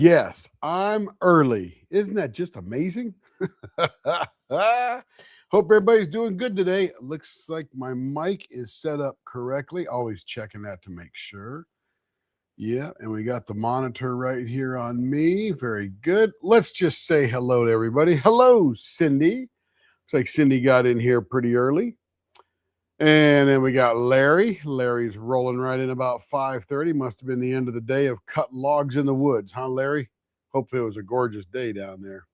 Yes, I'm early. Isn't that just amazing? Hope everybody's doing good today. Looks like my mic is set up correctly. Always checking that to make sure. Yeah, and we got the monitor right here on me. Very good. Let's just say hello to everybody. Hello, Cindy. Looks like Cindy got in here pretty early. And then we got Larry. Larry's rolling right in about 5:30. Must have been the end of the day of cutting logs in the woods, huh, Larry? Hopefully it was a gorgeous day down there.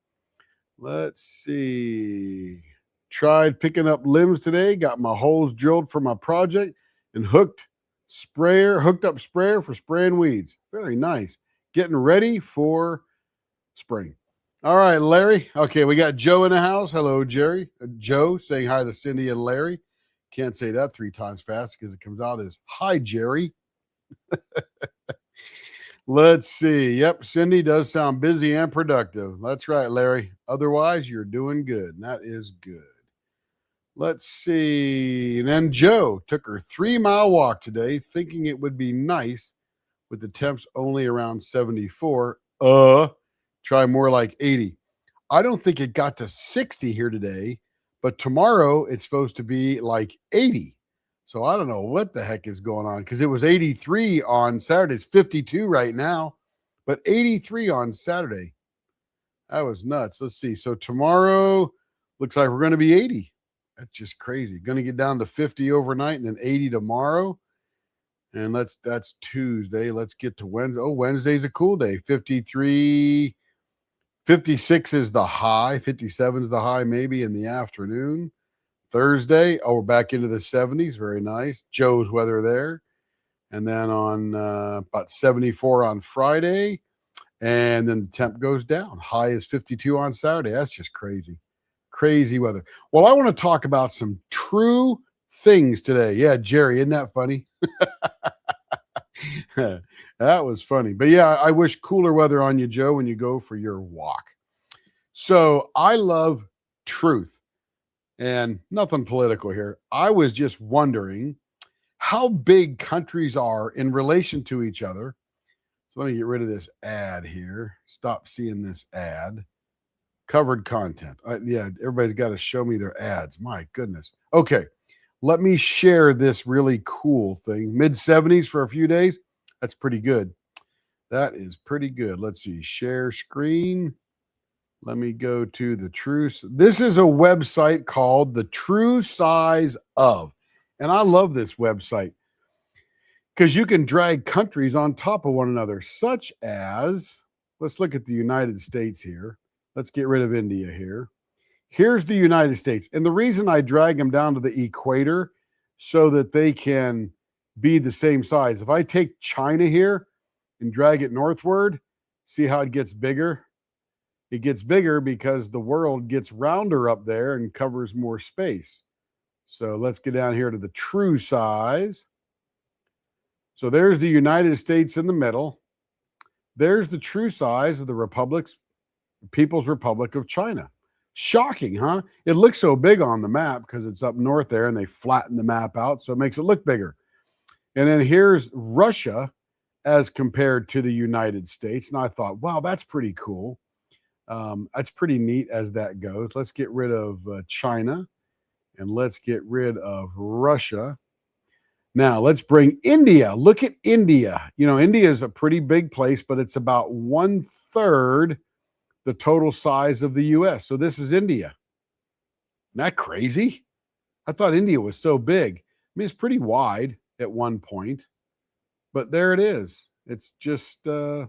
Let's see. Tried picking up limbs today. Got my holes drilled for my project and hooked up sprayer for spraying weeds. Very nice. Getting ready for spring. All right, Larry. Okay, we got Joe in the house. Hello, Jerry. Joe saying hi to Cindy and Larry. Can't say that 3 times fast because it comes out as hi, Jerry. Let's see. Yep, Cindy does sound busy and productive. That's right, Larry. Otherwise, you're doing good. And that is good. Let's see. And then Joe took her 3-mile walk today, thinking it would be nice with the temps only around 74. Try more like 80. I don't think it got to 60 here today, but tomorrow it's supposed to be like 80. So I don't know what the heck is going on because it was 83 on Saturday. It's 52 right now, but 83 on Saturday. That was nuts. Let's see. So tomorrow looks like we're going to be 80. That's just crazy. Going to get down to 50 overnight and then 80 tomorrow. And that's Tuesday. Let's get to Wednesday. Oh, Wednesday's a cool day. 53, 56 is the high. 57 is the high maybe in the afternoon. Thursday, we're back into the 70s. Very nice. Joe's weather there. And then on about 74 on Friday. And then the temp goes down. High is 52 on Saturday. That's just crazy. Crazy weather. Well, I want to talk about some true things today. Yeah, Jerry, isn't that funny? That was funny. But yeah, I wish cooler weather on you, Joe, when you go for your walk. So I love truth. And nothing political here. I was just wondering how big countries are in relation to each other. So let me get rid of this ad here. Stop seeing this ad. Covered content. Yeah, everybody's got to show me their ads. My goodness. Okay, let me share this really cool thing. Mid-70s for a few days. That's pretty good. That is pretty good. Let's see. Share screen. Let me go to the true. This is a website called The True Size Of. And I love this website because you can drag countries on top of one another, such as, let's look at the United States here. Let's get rid of India here. Here's the United States. And the reason I drag them down to the equator so that they can be the same size. If I take China here and drag it northward, see how it gets bigger? It gets bigger because the world gets rounder up there and covers more space. So let's get down here to the true size. So there's the United States in the middle. There's the true size of the People's Republic of China. Shocking, huh? It looks so big on the map because it's up north there and they flatten the map out, so it makes it look bigger. And then here's Russia as compared to the United States. And I thought, wow, that's pretty cool. That's pretty neat as that goes. Let's get rid of China and let's get rid of Russia. Now let's bring India. Look at India. You know, India is a pretty big place, but it's about 1/3 the total size of the US. So this is India. Isn't that crazy? I thought India was so big. I mean, it's pretty wide at one point, but there it is. It's just, they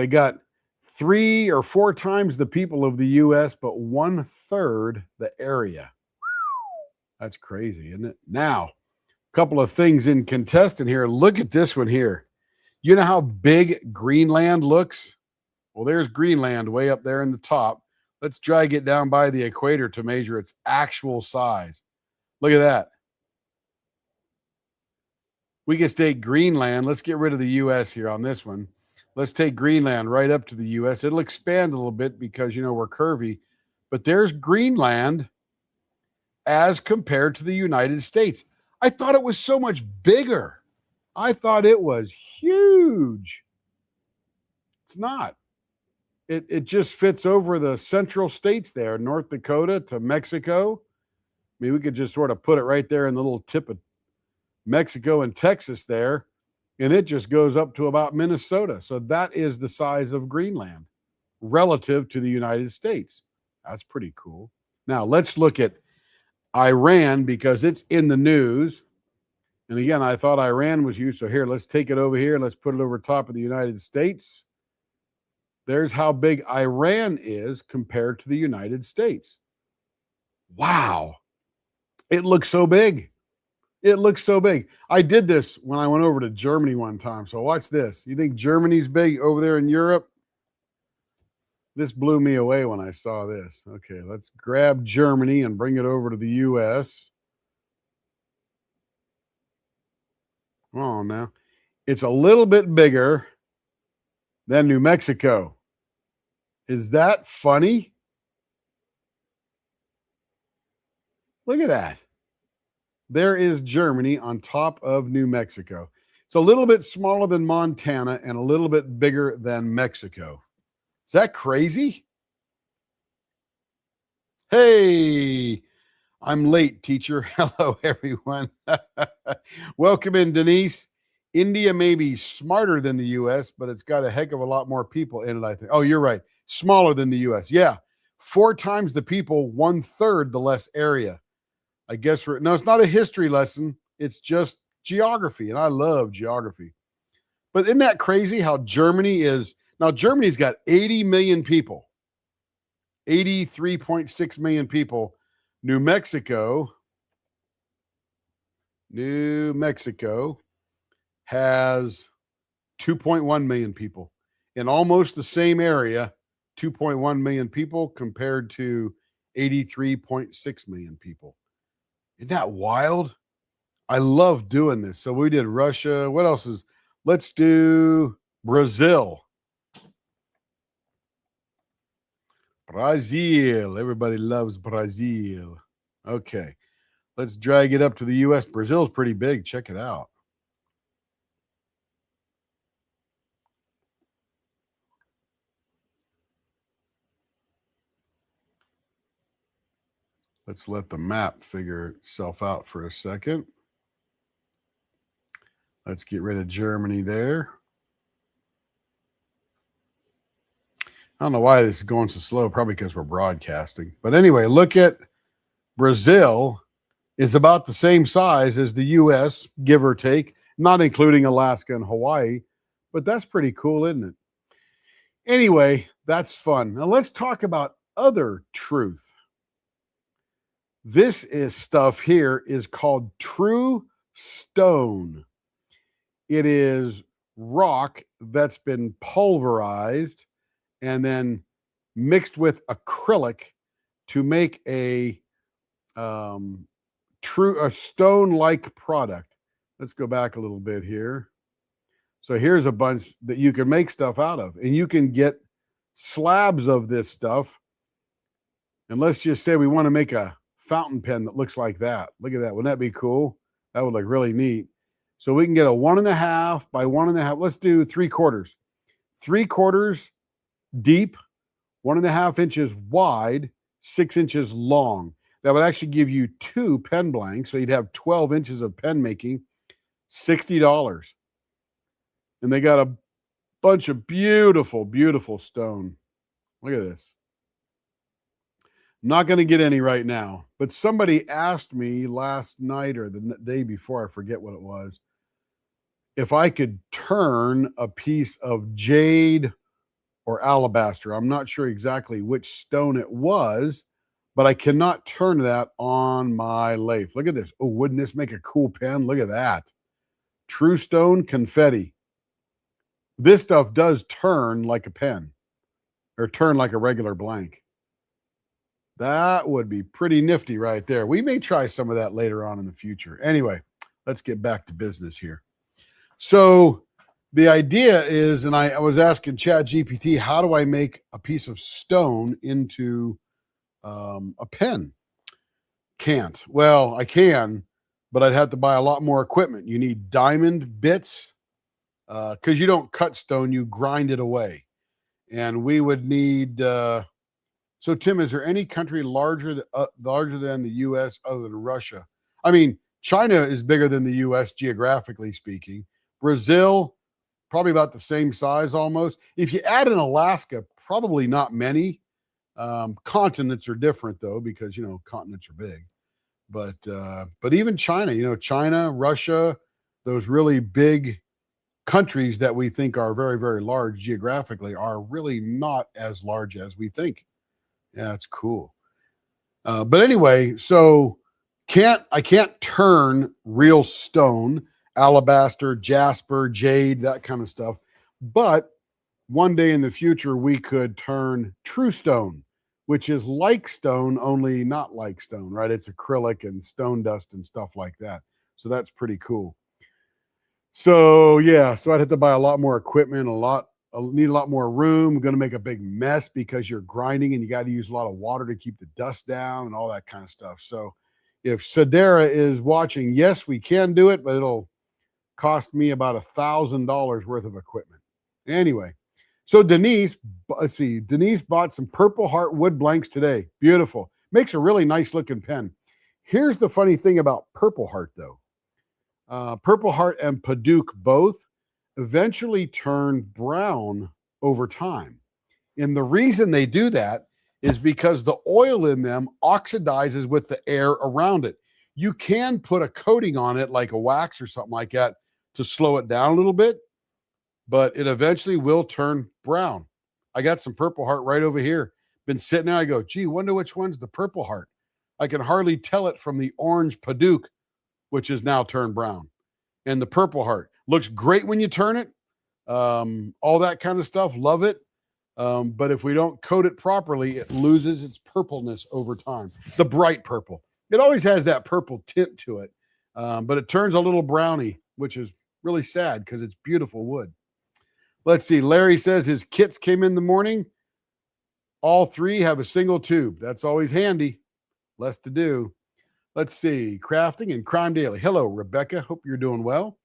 got 3 or 4 times the people of the US, but 1/3 the area. That's crazy, isn't it? Now, a couple of things in contestant here. Look at this one here. You know how big Greenland looks? Well, there's Greenland way up there in the top. Let's drag it down by the equator to measure its actual size. Look at that. We can take Greenland. Let's get rid of the US here on this one. Let's take Greenland right up to the US. It'll expand a little bit because, we're curvy. But there's Greenland as compared to the United States. I thought it was so much bigger. I thought it was huge. It's not. It just fits over the central states there, North Dakota to Mexico. I mean, we could just sort of put it right there in the little tip of Mexico and Texas there, and it just goes up to about Minnesota. So that is the size of Greenland relative to the United States. That's pretty cool. Now, let's look at Iran because it's in the news. And again, I thought Iran was you. So here, let's take it over here. Let's put it over top of the United States. There's how big Iran is compared to the United States. Wow. It looks so big. It looks so big. I did this when I went over to Germany one time. So watch this. You think Germany's big over there in Europe? This blew me away when I saw this. Okay, let's grab Germany and bring it over to the U.S. Come on now. It's a little bit bigger than New Mexico. Is that funny? Look at that. There is Germany on top of New Mexico. It's a little bit smaller than Montana and a little bit bigger than Mexico. Is that crazy? Hey, I'm late, teacher. Hello, everyone. Welcome in, Denise. India may be smarter than the U.S., but it's got a heck of a lot more people in it, I think. Oh, you're right. Smaller than the U.S. Yeah. 4 times the people, 1/3 the less area. I guess no, it's not a history lesson. It's just geography, and I love geography. But isn't that crazy how Germany is? Now, Germany's got 80 million people, 83.6 million people. New Mexico has 2.1 million people in almost the same area, 2.1 million people compared to 83.6 million people. Isn't that wild? I love doing this. So we did Russia. What else is? Let's do Brazil. Brazil. Everybody loves Brazil. Okay. Let's drag it up to the U.S. Brazil's pretty big. Check it out. Let's let the map figure itself out for a second. Let's get rid of Germany there. I don't know why this is going so slow, probably because we're broadcasting. But anyway, look at Brazil is about the same size as the U.S., give or take, not including Alaska and Hawaii. But that's pretty cool, isn't it? Anyway, that's fun. Now let's talk about other truth. This is stuff here is called true stone. It is rock that's been pulverized and then mixed with acrylic to make a stone-like product. Let's go back a little bit here. So here's a bunch that you can make stuff out of, and you can get slabs of this stuff. And let's just say we want to make a fountain pen that looks like that. Look at that. Wouldn't that be cool? That would look really neat. So we can get a 1.5 by 1.5. Let's do 3/4. 3/4 deep, 1.5 inches wide, 6 inches long. That would actually give you 2 pen blanks. So you'd have 12 inches of pen making, $60. And they got a bunch of beautiful, beautiful stone. Look at this. I'm not going to get any right now, but somebody asked me last night or the day before, I forget what it was, if I could turn a piece of jade or alabaster. I'm not sure exactly which stone it was, but I cannot turn that on my lathe. Look at this. Oh, wouldn't this make a cool pen? Look at that. True stone confetti. This stuff does turn like a pen or turn like a regular blank. That would be pretty nifty right there. We may try some of that later on in the future. Anyway, let's get back to business here. So the idea is, and I was asking ChatGPT, how do I make a piece of stone into a pen? Can't. Well, I can, but I'd have to buy a lot more equipment. You need diamond bits because you don't cut stone, you grind it away. And we would need, so Tim, is there any country larger than the U.S. other than Russia? I mean, China is bigger than the U.S. geographically speaking. Brazil, probably about the same size almost. If you add in Alaska, probably not many. Continents are different though, because continents are big. But even China, China, Russia, those really big countries that we think are very, very large geographically are really not as large as we think. Yeah, it's cool. But anyway, so I can't turn real stone, alabaster, jasper, jade, that kind of stuff. But one day in the future, we could turn true stone, which is like stone, only not like stone, right? It's acrylic and stone dust and stuff like that. So that's pretty cool. So yeah, so I'd have to buy a lot more equipment, need a lot more room. I'm going to make a big mess because you're grinding and you got to use a lot of water to keep the dust down and all that kind of stuff. So if Sedera is watching, yes, we can do it, but it'll cost me about $1,000 worth of equipment. Anyway, so Denise bought some Purple Heart wood blanks today. Beautiful. Makes a really nice looking pen. Here's the funny thing about Purple Heart though. Purple Heart and Padauk both eventually turn brown over time. And the reason they do that is because the oil in them oxidizes with the air around it. You can put a coating on it like a wax or something like that to slow it down a little bit, but it eventually will turn brown. I got some Purple Heart right over here. Been sitting there. I go, gee, wonder which one's the Purple Heart. I can hardly tell it from the orange Padauk, which is now turned brown. And the Purple Heart looks great when you turn it. All that kind of stuff. Love it. But if we don't coat it properly, it loses its purpleness over time. The bright purple. It always has that purple tint to it, but it turns a little browny, which is really sad because it's beautiful wood. Let's see. Larry says his kits came in the morning. All three have a single tube. That's always handy. Less to do. Let's see. Crafting and Crime Daily. Hello, Rebecca. Hope you're doing well.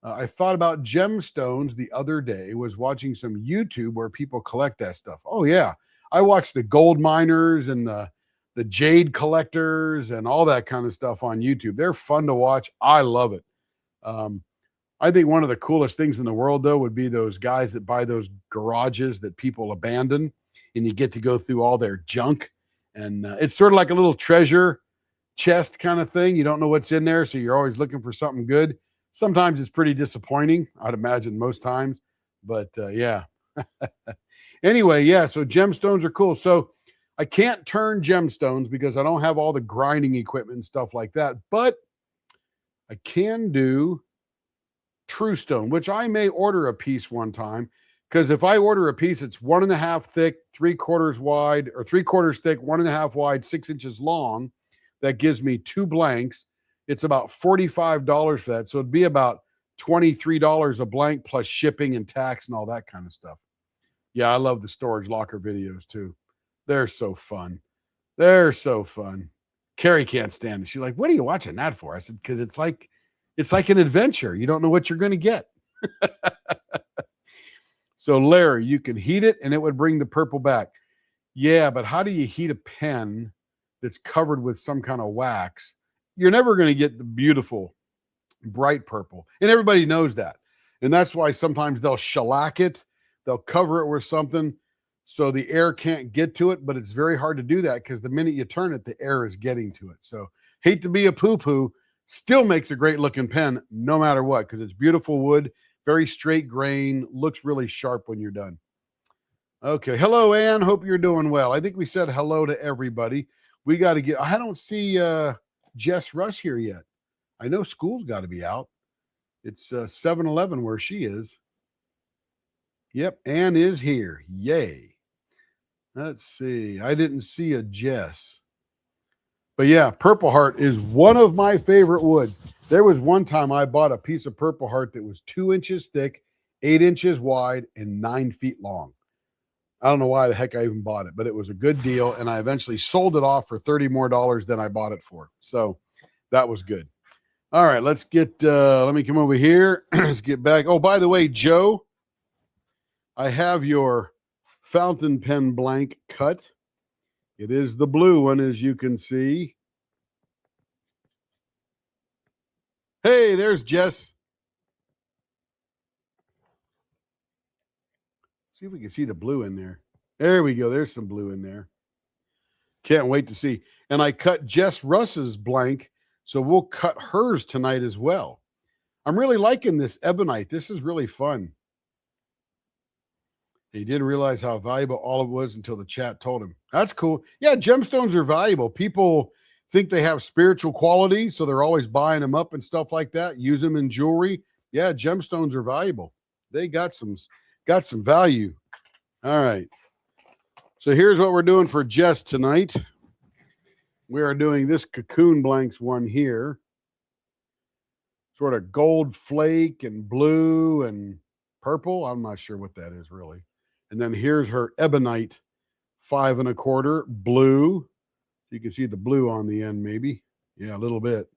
I thought about gemstones the other day. Was watching some YouTube where people collect that stuff. Oh, yeah. I watched the gold miners and the jade collectors and all that kind of stuff on YouTube. They're fun to watch. I love it. I think one of the coolest things in the world, though, would be those guys that buy those garages that people abandon, and you get to go through all their junk. And it's sort of like a little treasure chest kind of thing. You don't know what's in there, so you're always looking for something good. Sometimes it's pretty disappointing, I'd imagine most times, but yeah. Anyway, yeah, so gemstones are cool. So I can't turn gemstones because I don't have all the grinding equipment and stuff like that, but I can do true stone, which I may order a piece one time, because if I order a piece, it's 1.5 thick, 3/4 wide, or 3/4 thick, 1.5 wide, 6 inches long. That gives me 2 blanks. It's about $45 for that. So it'd be about $23 a blank plus shipping and tax and all that kind of stuff. Yeah, I love the storage locker videos too. They're so fun. They're so fun. Carrie can't stand it. She's like, what are you watching that for? I said, because it's like an adventure. You don't know what you're going to get. So Larry, you can heat it and it would bring the purple back. Yeah, but how do you heat a pen that's covered with some kind of wax? You're never going to get the beautiful bright purple. And everybody knows that. And that's why sometimes they'll shellac it. They'll cover it with something so the air can't get to it. But it's very hard to do that because the minute you turn it, the air is getting to it. So hate to be a poo-poo, still makes a great looking pen no matter what, because it's beautiful wood, very straight grain, looks really sharp when you're done. Okay. Hello, Ann. Hope you're doing well. I think we said hello to everybody. We got to get, I don't see Jess Rush here yet. I know school's got to be out. It's 7-Eleven where she is. Yep, Ann is here. Yay. Let's see. I didn't see a Jess. But yeah, Purple Heart is one of my favorite woods. There was one time I bought a piece of Purple Heart that was 2 inches thick, 8 inches wide, and 9 feet long. I don't know why the heck I even bought it, but it was a good deal. And I eventually sold it off for $30 more than I bought it for. So that was good. All right, let's get, let me come over here. Let's get back. Oh, by the way, Joe, I have your fountain pen blank cut. It is the blue one, as you can see. Hey, there's Jess. See if we can see the blue in there. There we go. There's some blue in there. Can't wait to see. And I cut Jess Russ's blank, so we'll cut hers tonight as well. I'm really liking this Ebonite. This is really fun. He didn't realize how valuable all of it was until the chat told him. That's cool. Yeah, gemstones are valuable. People think they have spiritual quality, so they're always buying them up and stuff like that. Use them in jewelry. Yeah, gemstones are valuable. They got some value. All right. So here's what we're doing for Jess tonight. We are doing this Cocoon Blanks one here. Sort of gold flake and blue and purple. I'm not sure what that is really. And then here's her Ebonite 5 1/4 blue. You can see the blue on the end maybe. Yeah, a little bit.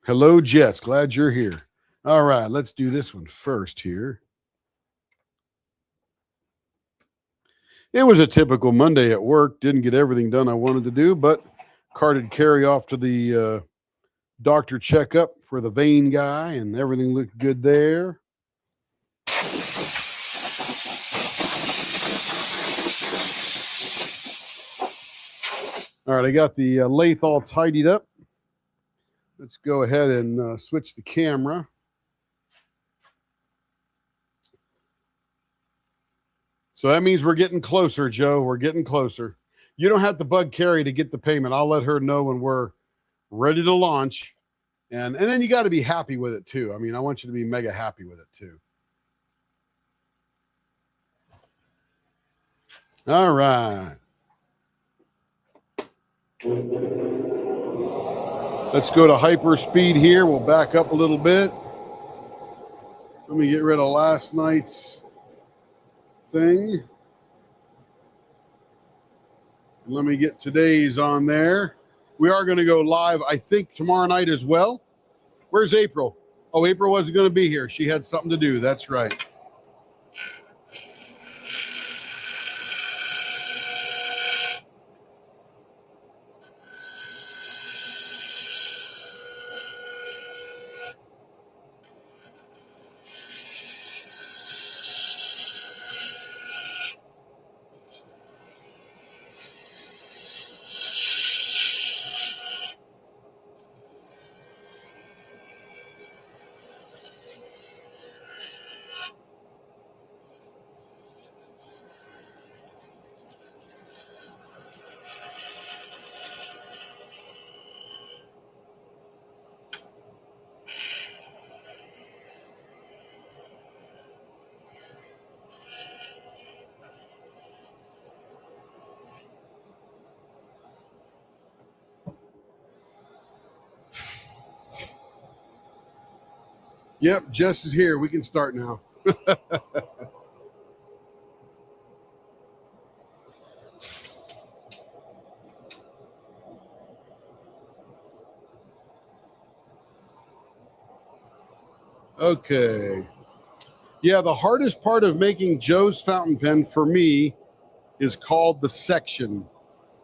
Hello, Jess. Glad you're here. All right, let's do this one first here. It was a typical Monday at work. Didn't get everything done I wanted to do, but carted Carrie off to the doctor checkup for the vein guy, and everything looked good there. All right, I got the lathe all tidied up. Let's go ahead and switch the camera. So that means we're getting closer, Joe. We're getting closer. You don't have to bug Carrie to get the payment. I'll let her know when we're ready to launch. And then you got to be happy with it too. I mean, I want you to be mega happy with it too. All right. Let's go to hyper speed here. We'll back up a little bit. Let me get rid of last night's thing. Let me get today's on there. We are going to go live, I think, tomorrow night as well. Where's April? Oh, April wasn't going to be here. She had something to do. That's right. Yep, Jess is here. We can start now. Okay. Yeah, the hardest part of making Joe's fountain pen for me is called the section.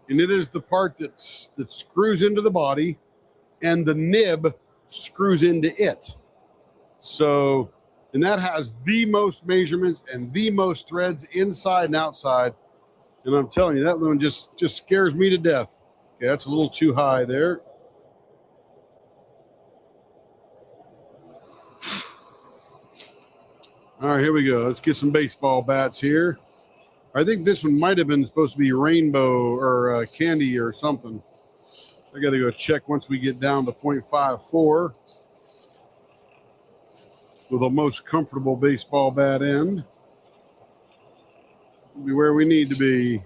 And it is the part that screws into the body and the nib screws into it. So, and that has the most measurements and the most threads inside and outside. And I'm telling you, that one just scares me to death. Okay, that's a little too high there. All right, here we go. Let's get some baseball bats here. I think this one might have been supposed to be rainbow or candy or something. I got to go check once we get down to 0.54 with the most comfortable baseball bat end. We'll be where we need to be.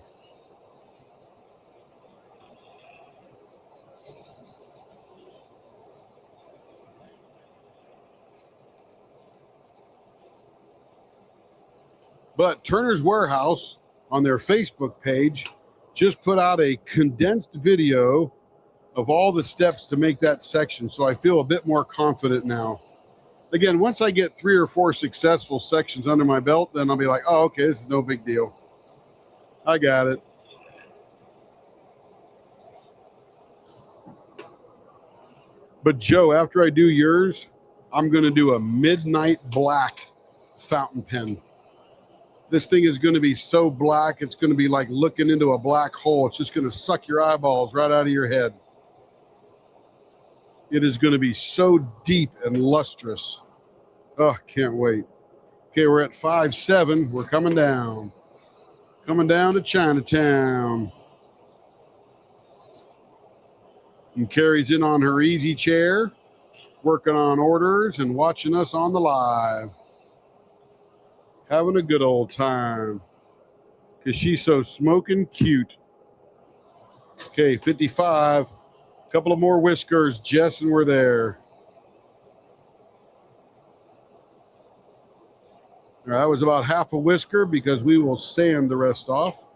But Turner's Warehouse on their Facebook page just put out a condensed video of all the steps to make that section. So I feel a bit more confident now. Again, once I get 3 or 4 successful sections under my belt, then I'll be like, oh, okay, this is no big deal. I got it. But Joe, after I do yours, I'm going to do a midnight black fountain pen. This thing is going to be so black, it's going to be like looking into a black hole. It's just going to suck your eyeballs right out of your head. It is going to be so deep and lustrous. Oh, can't wait. Okay, we're at 5-7. We're coming down. Coming down to Chinatown. And Carrie's in on her easy chair, working on orders and watching us on the live. Having a good old time. Because she's so smoking cute. Okay, 55. A couple of more whiskers, Jess, and we're there. All right, that was about half a whisker because we will sand the rest off.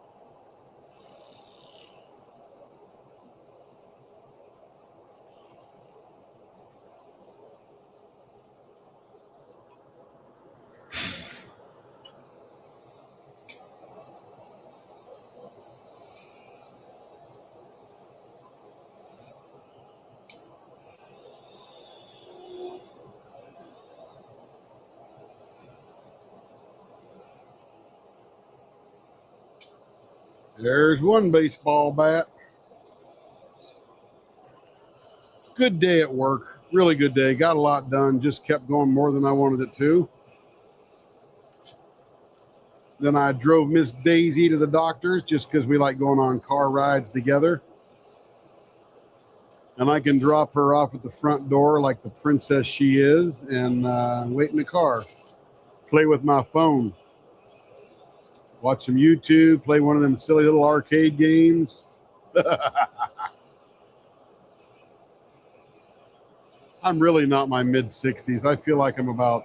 There's one baseball bat. Good day at work. Really good day. Got a lot done. Just kept going more than I wanted it to. Then I drove Miss Daisy to the doctor's just because we like going on car rides together. And I can drop her off at the front door like the princess she is and wait in the car. Play with my phone. Watch some YouTube. Play one of them silly little arcade games. I'm really not my mid-60s. I feel like I'm about,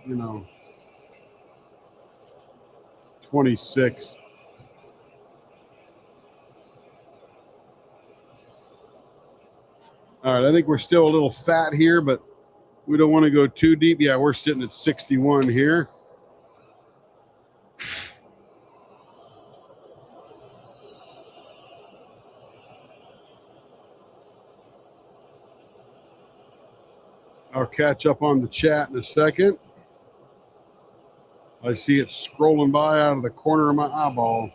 26. All right, I think we're still a little fat here, but we don't want to go too deep. Yeah, we're sitting at 61 here. I'll catch up on the chat in a second. I see it scrolling by out of the corner of my eyeball.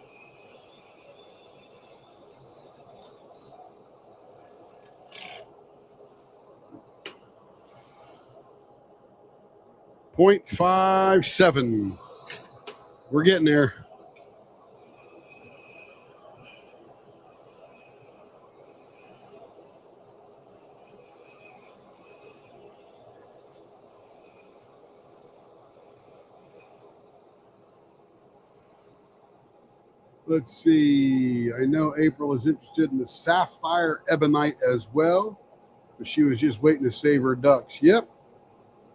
.57. We're getting there. Let's see. I know April is interested in the sapphire ebonite as well, but she was just waiting to save her ducks. Yep.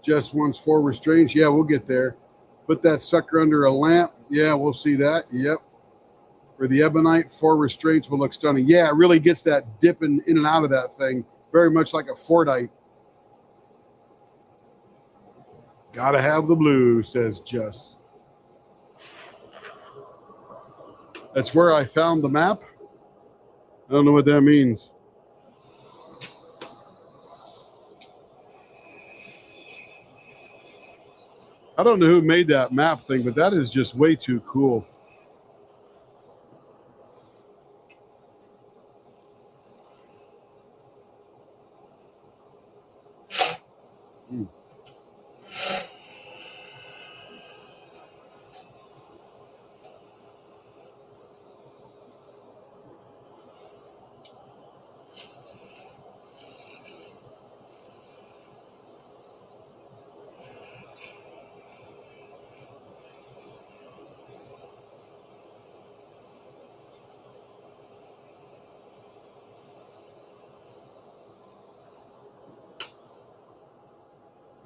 Just wants 4 restraints. Yeah, we'll get there. Put that sucker under a lamp. Yeah, we'll see that. Yep. For the ebonite, 4 restraints will look stunning. Yeah, it really gets that dipping in and out of that thing. Very much like a Fordite. Gotta have the blue, says Jess. That's where I found the map. I don't know what that means. I don't know who made that map thing, but that is just way too cool.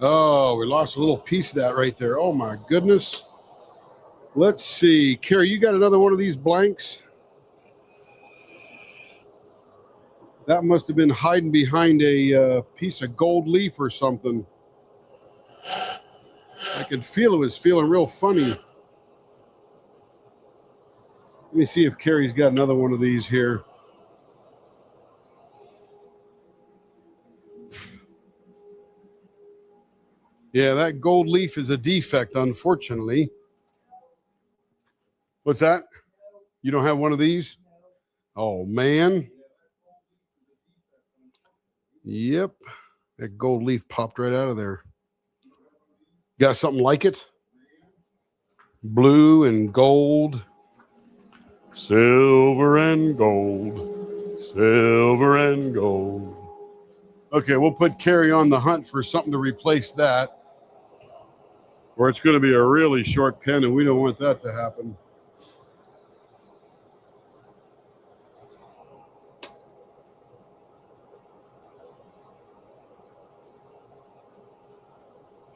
Oh, we lost a little piece of that right there. Oh, my goodness. Let's see. Carrie, you got another one of these blanks? That must have been hiding behind a piece of gold leaf or something. could feel it was feeling real funny. Let me see if Carrie's got another one of these here. Yeah, that gold leaf is a defect, unfortunately. What's that? You don't have one of these? Oh, man. Yep. That gold leaf popped right out of there. Got something like it? Blue and gold. Silver and gold. Silver and gold. Okay, we'll put Carrie on the hunt for something to replace that. Or it's going to be a really short pen, and we don't want that to happen.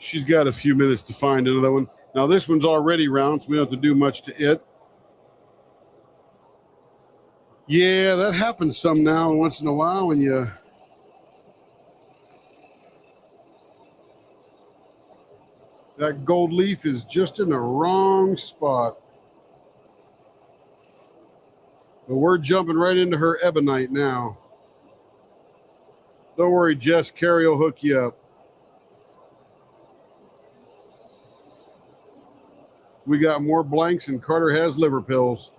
She's got a few minutes to find another one. Now, this one's already round, so we don't have to do much to it. Yeah, that happens some now and once in a while when you... That gold leaf is just in the wrong spot. But we're jumping right into her Ebonite now. Don't worry, Jess. Carrie will hook you up. We got more blanks and Carter has liver pills.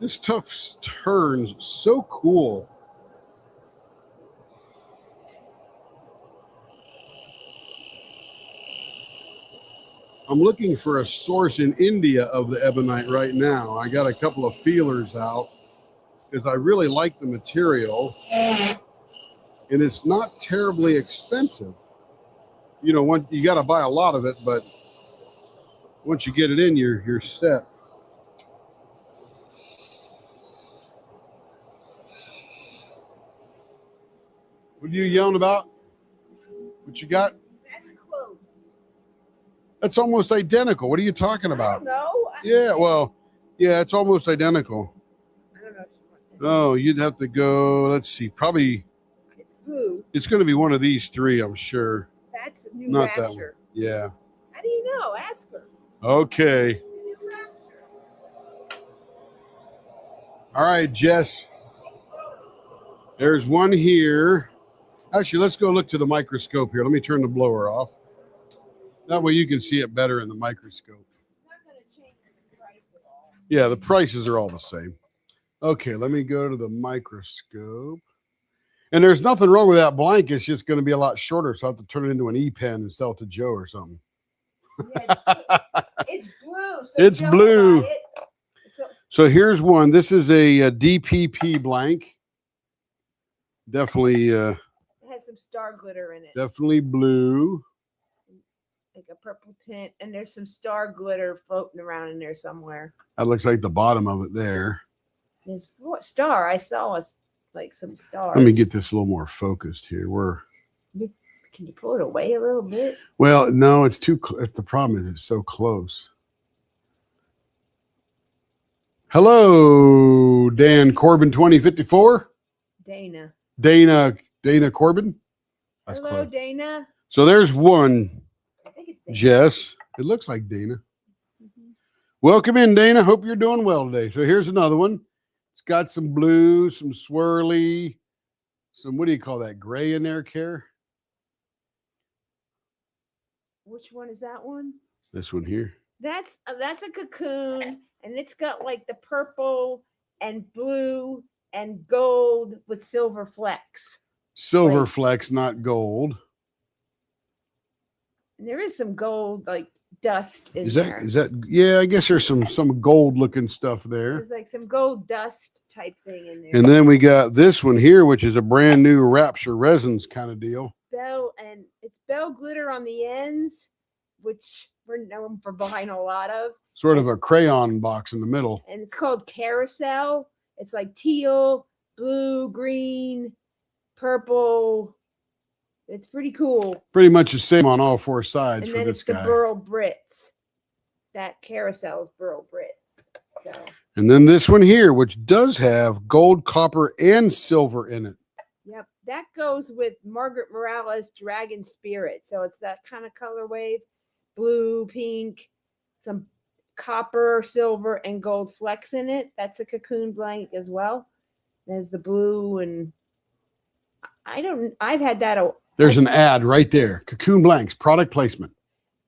This stuff turns so cool. I'm looking for a source in India of the Ebonite right now. I got a couple of feelers out because I really like the material. And it's not terribly expensive. You know, you got to buy a lot of it, but once you get it in, you're set. What are you yelling about? What you got? That's close. That's almost identical. What are you talking about? No. Yeah, well, yeah, it's almost identical. I don't know if she wants it. Oh, you'd have to go, let's see, probably. It's blue. It's going to be one of these three, I'm sure. That's a new Not Rapture. that one. Yeah. How do you know? Ask her. Okay. It's a new Rapture. All right, Jess. There's one here. Actually, let's go look to the microscope here. Let me turn the blower off. That way you can see it better in the microscope. It's not going to change the price at all. Yeah, the prices are all the same. Okay, let me go to the microscope. And there's nothing wrong with that blank. It's just going to be a lot shorter, so I have to turn it into an E-pen and sell it to Joe or something. Yeah, it's blue. So It's don't blue. buy it. So here's one. This is a DPP blank. Definitely, It has some star glitter in it. definitely blue. Like a purple tint. And there's some star glitter floating around in there somewhere. That looks like the bottom of it there. There's star. I saw like some stars. Let me get this a little more focused here. Can you pull it away a little bit? Well, no, it's too. That's the problem. Is it's so close. Hello, Dan Corbin 2054. Dana Dana Corbin. That's Hello, close. Dana. So there's one, I think it's Dana. Jess. It looks like Dana. Mhm. Welcome in, Dana. Hope you're doing well today. So here's another one. It's got some blue, some swirly, some, what do you call that? Gray in there, Care? Which one is that one? This one here. That's a cocoon, and it's got like the purple and blue and gold with silver flecks. Silver Like- flecks, not gold. And there is some gold like dust in Is there. that yeah, I guess there's some gold looking stuff there. There's like some gold dust type thing in there. And then we got this one here, which is a brand new Rapture resins kind of deal. And it's bell glitter on the ends, which we're known for buying a lot of. Sort of a crayon box in the middle. And it's called Carousel. It's like teal, blue, green, purple. It's pretty cool. Pretty much the same on all four sides And for then this it's the guy. Burl Brits. That Carousel is Burl Brits. So And then this one here, which does have gold, copper, and silver in it. yep, that goes with Margaret Morales Dragon Spirit. So it's that kind of color wave, blue, pink, some copper, silver, and gold flecks in it. That's a cocoon blank as well. There's the blue, and I've had that. There's an ad right there. Cocoon blanks, product placement.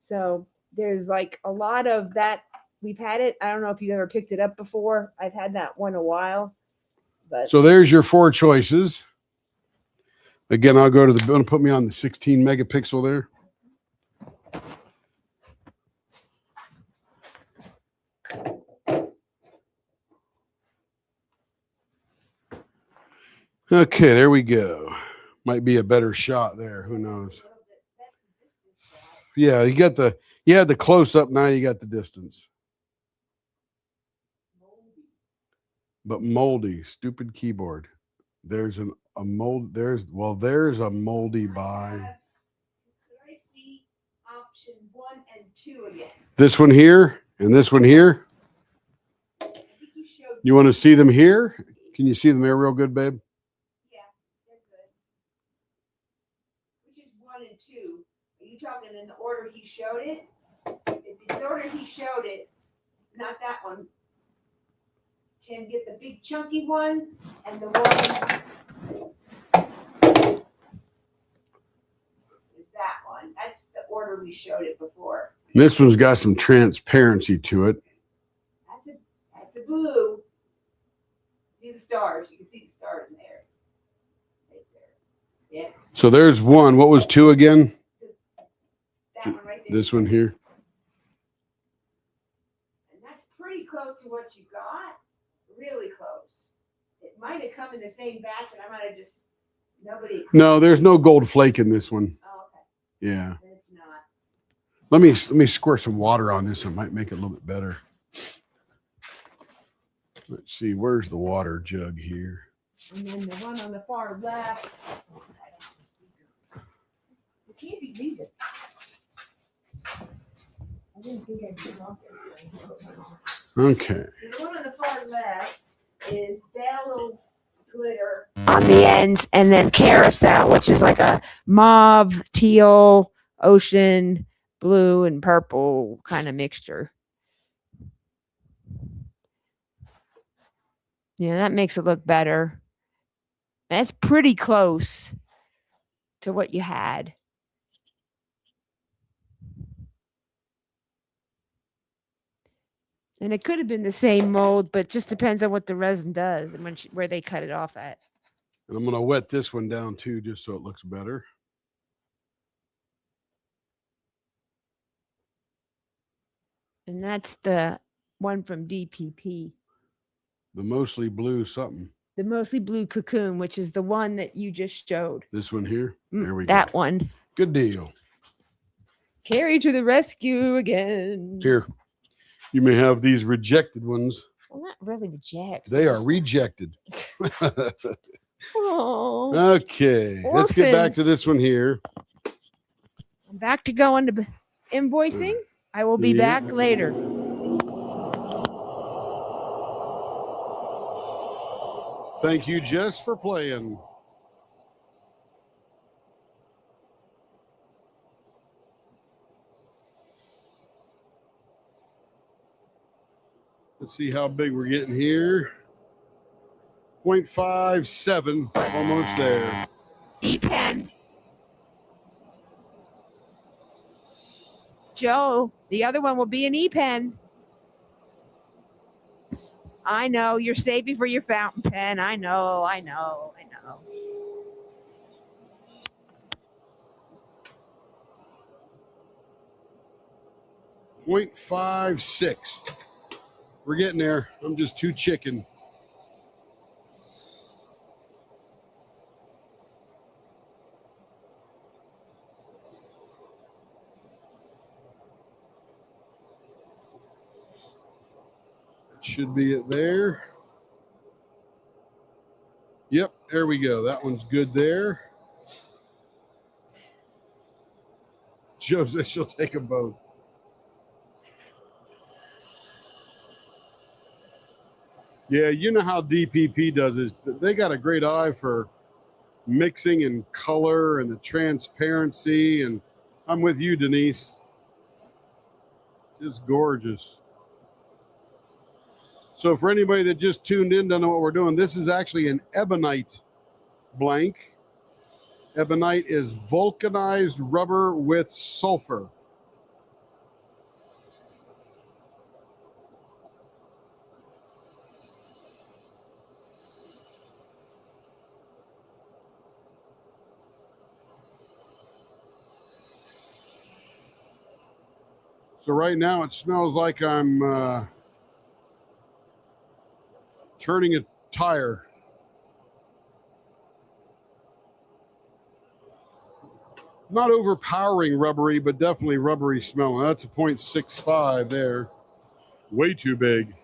So there's like a lot of that. We've had it. I don't know if you've ever picked it up before. I've had that one a while. But So there's your four choices. Again, I'll go to the, going to put me on the 16 megapixel there. Okay, there we go. Might be a better shot there. Who knows? Yeah, you had the close up. Now you got the distance. But moldy, stupid keyboard. There's a mold. There's a moldy by. I see option 1 and 2 again. This one here and this one here. I think you showed. You want to see them here? Can you see them there real good, babe? Yeah, they're good. Which is 1 and 2. Are you talking in the order he showed it? If it's the order he showed it, not that one. Tim, get the big chunky one and the one is that one. That's the order we showed it before. This one's got some transparency to it. That's a blue. See the stars. You can see the stars in there. Right there. Yeah. So there's one. What was 2 again? That one right there. This one here. And that's pretty close to what you got. Really close. It might have come in the same batch, and I might have just nobody. No, there's no gold flake in this one. Oh, okay. Yeah. It's not. Let me squirt some water on this. It might make it a little bit better. Let's see. Where's the water jug here? And then the one on the far left. It can't be leaving. I didn't think I'd get off everything. Okay. The one on the far left is Bell Glitter on the ends, and then Carousel, which is like a mauve, teal, ocean, blue, and purple kind of mixture. Yeah, that makes it look better. That's pretty close to what you had. And it could have been the same mold, but just depends on what the resin does and where they cut it off at. And I'm going to wet this one down too, just so it looks better. And that's the one from DPP. The mostly blue something. The mostly blue cocoon, which is the one that you just showed. This one here. There we go. That one. Good deal. Carrie to the rescue again. Here. You may have these rejected ones. Well, not really rejects. They are rejected. Oh, Okay. Let's get back to Orphans. this one here. I'm back to going to invoicing. I will be Yeah. back later. Thank you, Jess, for playing. Let's see how big we're getting here. 0.57, almost there. E-pen. Joe, the other one will be an E-pen. I know, you're saving for your fountain pen. I know. 0.56. We're getting there. I'm just too chicken. Should be it there. Yep, there we go. That one's good there. Joe says she'll take them both. Yeah, you know how DPP does it. They got a great eye for mixing and color and the transparency. And I'm with you, Denise. It's gorgeous. So for anybody that just tuned in, don't know what we're doing, this is actually an Ebonite blank. Ebonite is vulcanized rubber with sulfur. So right now it smells like I'm turning a tire. Not overpowering rubbery, but definitely rubbery smelling. That's a 0.65 there. Way too big.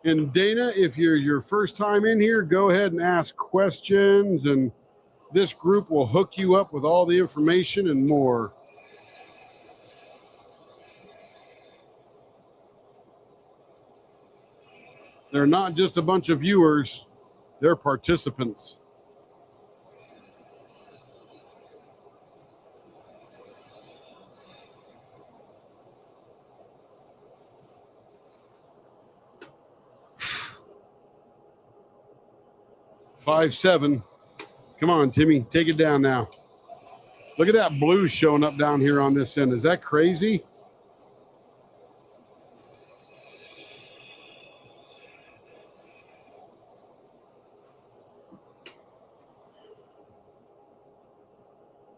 And Dana, if you're your first time in here, go ahead and ask questions, and this group will hook you up with all the information and more. They're not just a bunch of viewers, they're participants. Five, 7. Come on, Timmy, take it down now. Look at that blue showing up down here on this end. Is that crazy?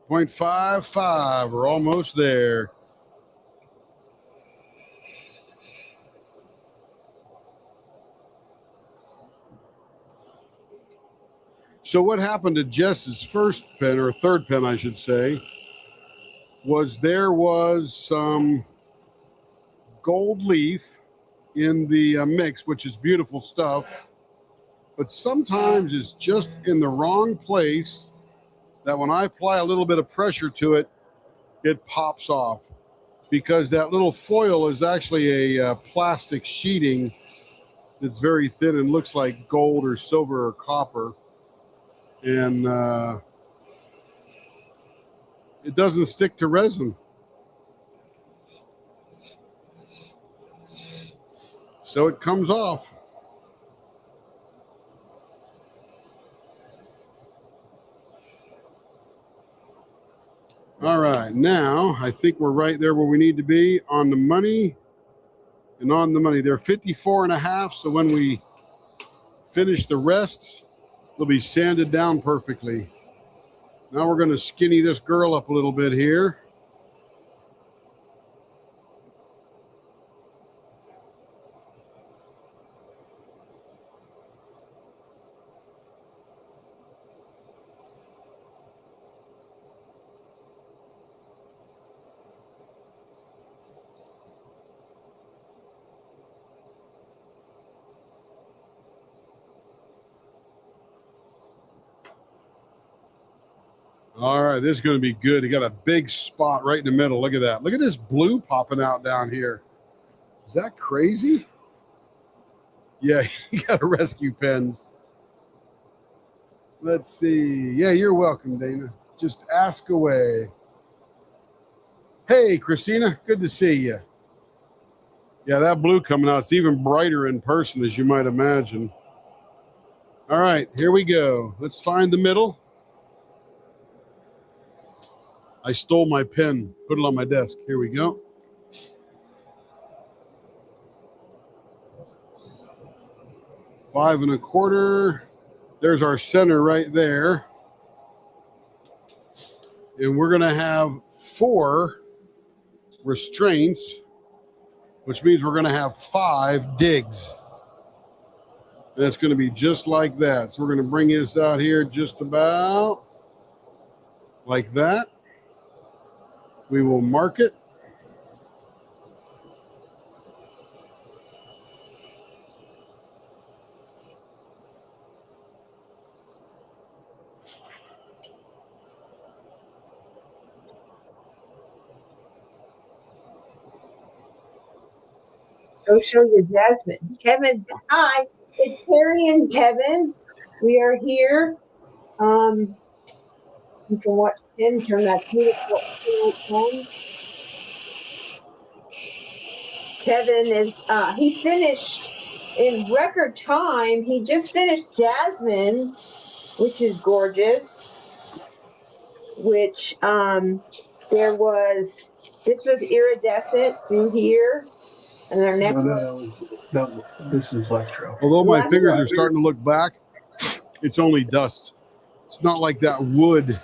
.55. We're almost there. So what happened to Jess's first pen, or third pen, I should say, was there was some gold leaf in the mix, which is beautiful stuff, but sometimes it's just in the wrong place that when I apply a little bit of pressure to it, it pops off, because that little foil is actually a plastic sheeting that's very thin and looks like gold or silver or copper. And it doesn't stick to resin. So it comes off. All right, now I think we're right there where we need to be on the money and on the money. They're 54.5, so when we finish the rest, they'll be sanded down perfectly. Now we're going to skinny this girl up a little bit here. All right, this is going to be good. You got a big spot right in the middle. Look at that. Look at this blue popping out down here. Is that crazy? Yeah, you got to rescue pens. Let's see. Yeah, you're welcome, Dana. Just ask away. Hey, Christina, good to see you. Yeah, that blue coming out, it's even brighter in person, as you might imagine. All right, here we go. Let's find the middle. I stole my pen, put it on my desk. Here we go. Five and a quarter. There's our center right there. And we're going to have 4 restraints, which means we're going to have 5 digs. And it's going to be just like that. So we're going to bring this out here just about like that. We will mark it. Go show your Jasmine. Kevin, hi. It's Carrie and Kevin. We are here. You can watch Tim turn that beautiful on. Kevin is he finished in record time. He just finished Jasmine, which is gorgeous. Which this was iridescent through here. And their neck this is electro. Although my fingers are starting to look black, it's only dust. It's not like that wood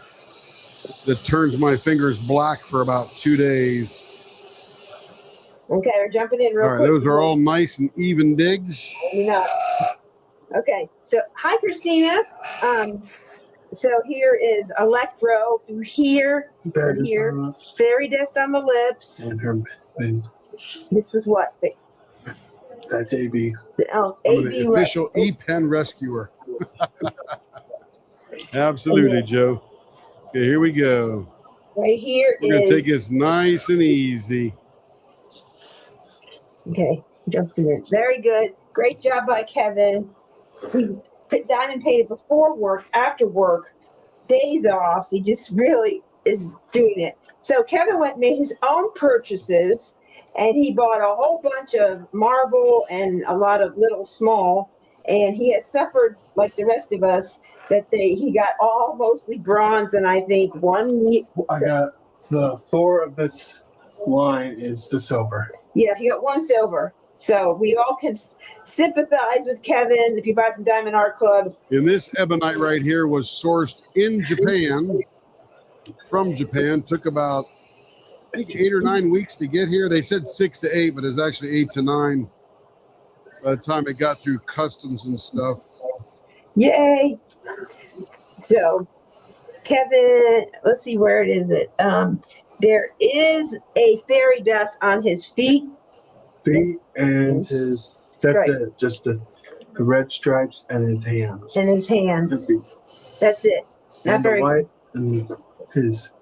that turns my fingers black for about 2 days. Okay, we're jumping in real quick. quick. Those are all nice and even digs. Okay, so hi, Christina. So here is electro through here, fairy dust on the lips. And her and this was what? That's AB. Oh, I'm AB an official e-pen rescuer. Absolutely, Joe. Okay, here we go. Right here We're going to take this nice and easy. Okay, jumping in. Very good. Great job by Kevin. He diamond painted before work, after work, days off. He just really is doing it. So Kevin went and made his own purchases, and he bought a whole bunch of marble and a lot of little small, and he has suffered like the rest of us that he got all mostly bronze, and I think I got the 4 of this line is the silver. Yeah, he got 1 silver. So we all can sympathize with Kevin if you buy from Diamond Art Club. And this ebonite right here was sourced in Japan, from Japan. Took about, I think, 8 or 9 weeks to get here. They said 6 to 8, but it was actually 8 to 9 by the time it got through customs and stuff. Yay! So, Kevin, let's see, where it is. There is a fairy dust on his feet. And his, that's it, just the red stripes and his hands. And his hands. That's it. Not And very the white and his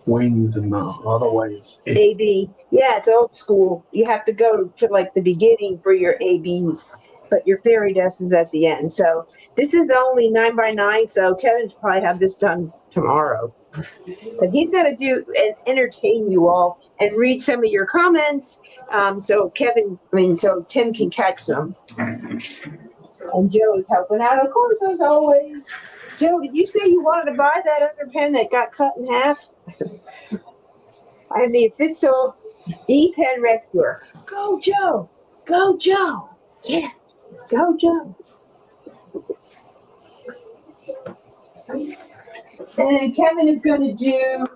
wings and otherwise. AB. Yeah, it's old school. You have to go to like the beginning for your ABs, but your fairy dust is at the end. So this is only 9 by 9. So Kevin should probably have this done tomorrow. But he's going to do and entertain you all and read some of your comments. So Tim can catch them. And Joe is helping out, of course, as always. Joe, did you say you wanted to buy that other pen that got cut in half? I am the official e-pen rescuer. Go, Joe. Go, Joe. Yes. Go, Joe. And Kevin is going to do,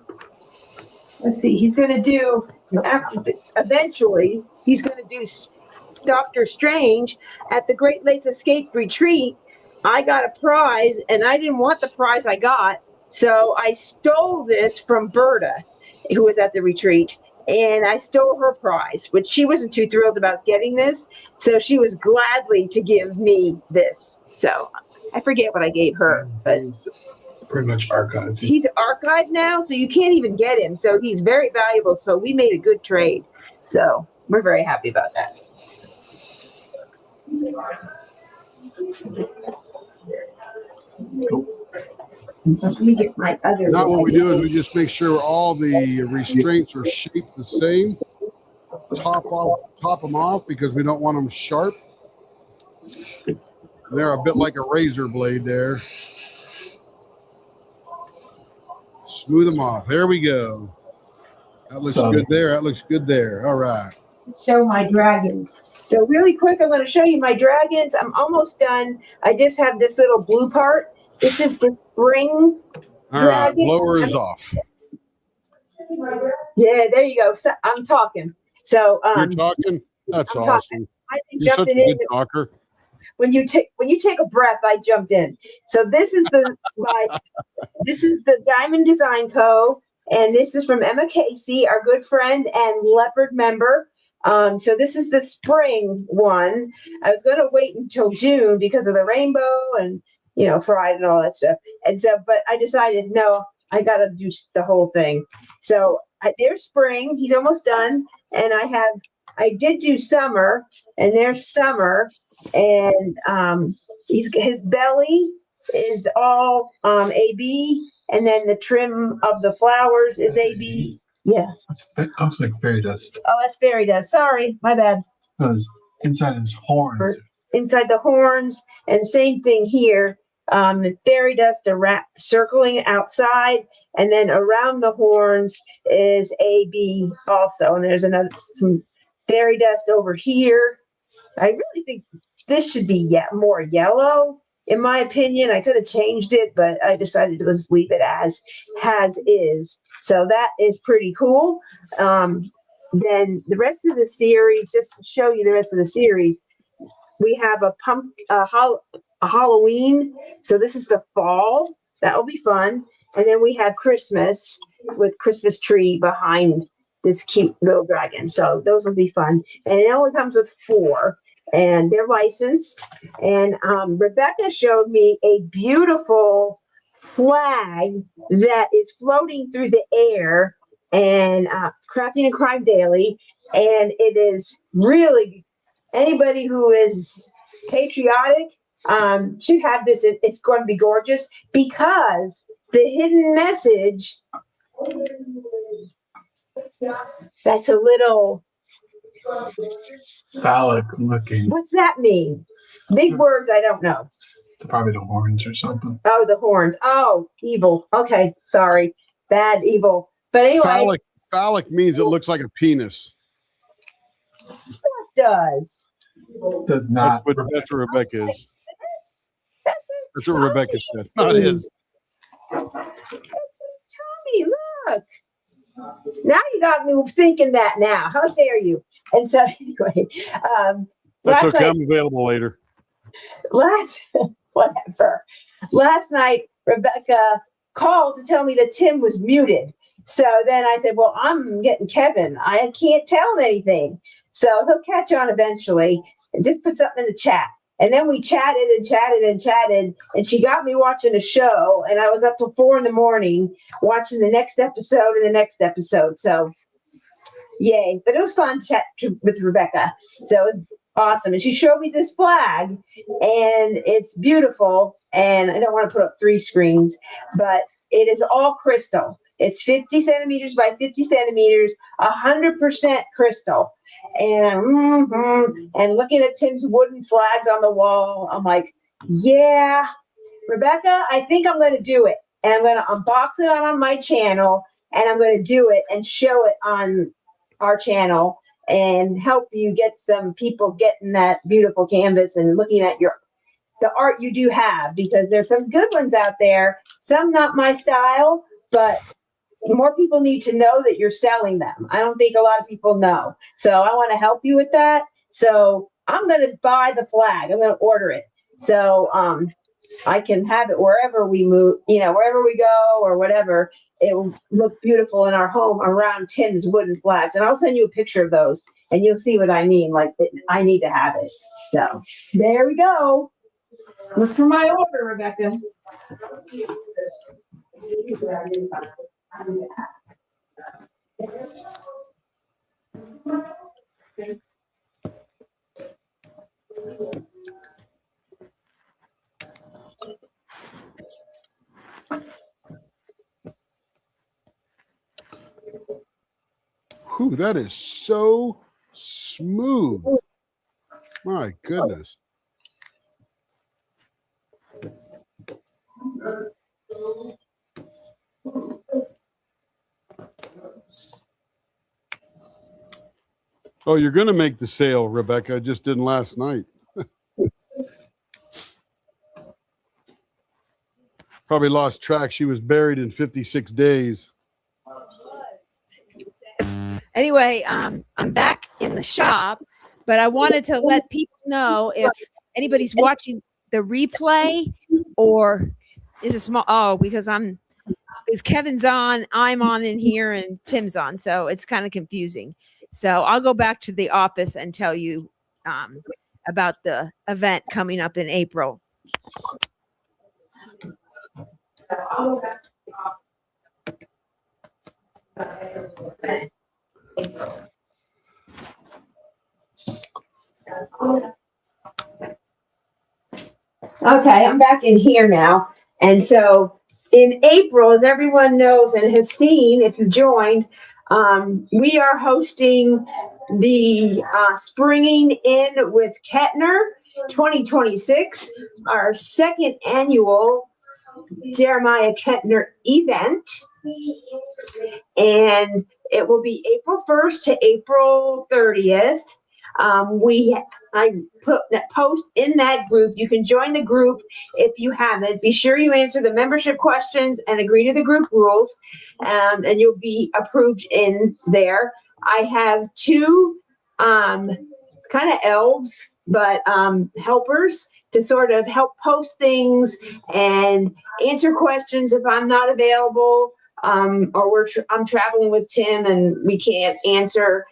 he's going to do, eventually, he's going to do Dr. Strange at the Great Lakes Escape Retreat. I got a prize, and I didn't want the prize I got, so I stole this from Berta, who was at the retreat, and I stole her prize, which she wasn't too thrilled about getting this, so she was gladly to give me this. So I forget what I gave her, but pretty much archived. He's archived now, so you can't even get him. So he's very valuable. So we made a good trade. So we're very happy about that. Let me get my other. Now what we do is we just make sure all the restraints are shaped the same. Top them off because we don't want them sharp. They're a bit like a razor blade there. Smooth them off. There we go. That looks good there. That looks good there. All right. Show my dragons. So really quick, I'm going to show you my dragons. I'm almost done. I just have this little blue part. This is the spring All right. Blower is off. Yeah, there you go. So I'm talking. So you're talking? That's I'm awesome. talking. I've been You're such a jumping good talker. When you take a breath, I jumped in. So this is the Diamond Design Co. And this is from Emma Casey, our good friend and Leopard member. So this is the spring one. I was going to wait until June because of the rainbow and pride and all that stuff. And so, but I decided no, I got to do the whole thing. So there's spring. He's almost done, and I did do summer, and there's summer, and his belly is all AB, and then the trim of the flowers is AB. Yeah. That looks like fairy dust. Oh, that's fairy dust. Sorry, my bad. Inside his horns. Inside the horns, and same thing here. The fairy dust circling outside, and then around the horns is AB also. And there's some fairy dust over here. I really think this should be more yellow, in my opinion. I could have changed it, but I decided to just leave it as is. So that is pretty cool. Then the rest of the series, just to show you the rest of the series, we have a Halloween. So this is the fall. That will be fun. And then we have Christmas with Christmas tree behind this cute little dragon. So those will be fun. And it only comes with 4. And they're licensed. And Rebecca showed me a beautiful flag that is floating through the air, and Crafting and Crime Daily. And it is really, anybody who is patriotic should have this. It's going to be gorgeous because the hidden message, that's a little phallic looking. What's that mean? Big words, I don't know. Probably the horns or something. Oh, the horns. Oh, evil. Okay, sorry. Bad, evil. But anyway. Phallic means it looks like a penis. It does. Does not. That's what Rebecca is. That's what Rebecca said. Not his. That's his tummy. Look. Now you got me thinking that now. How dare you? And so anyway. That's okay. I'm available later. Whatever. Last night, Rebecca called to tell me that Tim was muted. So then I said, well, I'm getting Kevin. I can't tell him anything. So he'll catch on eventually, and just put something in the chat. And then we chatted and chatted and chatted, and she got me watching a show, and I was up till 4 a.m. watching the next episode and the next episode. So yay. But it was fun to chat with Rebecca. So it was awesome. And she showed me this flag, and it's beautiful. And I don't want to put up 3 screens, but it is all crystal. It's 50 centimeters by 50 centimeters, 100% crystal. And looking at Tim's wooden flags on the wall, I'm like, yeah, Rebecca, I think I'm going to do it. And I'm going to unbox it on my channel, and I'm going to do it and show it on our channel and help you get some people getting that beautiful canvas and looking at the art you do have, because there's some good ones out there, some not my style, but more people need to know that you're selling them. I don't think a lot of people know. So I want to help you with that. So I'm going to buy the flag. I'm going to order it. So I can have it wherever we move, wherever we go or whatever. It will look beautiful in our home around Tim's wooden flags. And I'll send you a picture of those, and you'll see what I mean. Like, I need to have it. So there we go. Look for my order, Rebecca. Whew, that is so smooth. My goodness. Oh, you're going to make the sale, Rebecca. It just didn't last night. Probably lost track. She was buried in 56 days. Anyway, I'm back in the shop, but I wanted to let people know if anybody's watching the replay or is it small? Because Kevin's on, I'm on in here, and Tim's on, so it's kind of confusing. So I'll go back to the office and tell you about the event coming up in April. Okay, I'm back in here now. And so in April, as everyone knows and has seen, if you joined, we are hosting the Springing In with Kettner 2026, our second annual Jeremiah Kettner event. And it will be April 1st to April 30th. I put that post in that group. You can join the group if you haven't. Be sure you answer the membership questions and agree to the group rules, and you'll be approved in there. I have two kind of elves, but helpers to sort of help post things and answer questions if I'm not available, or I'm traveling with Tim and we can't answer.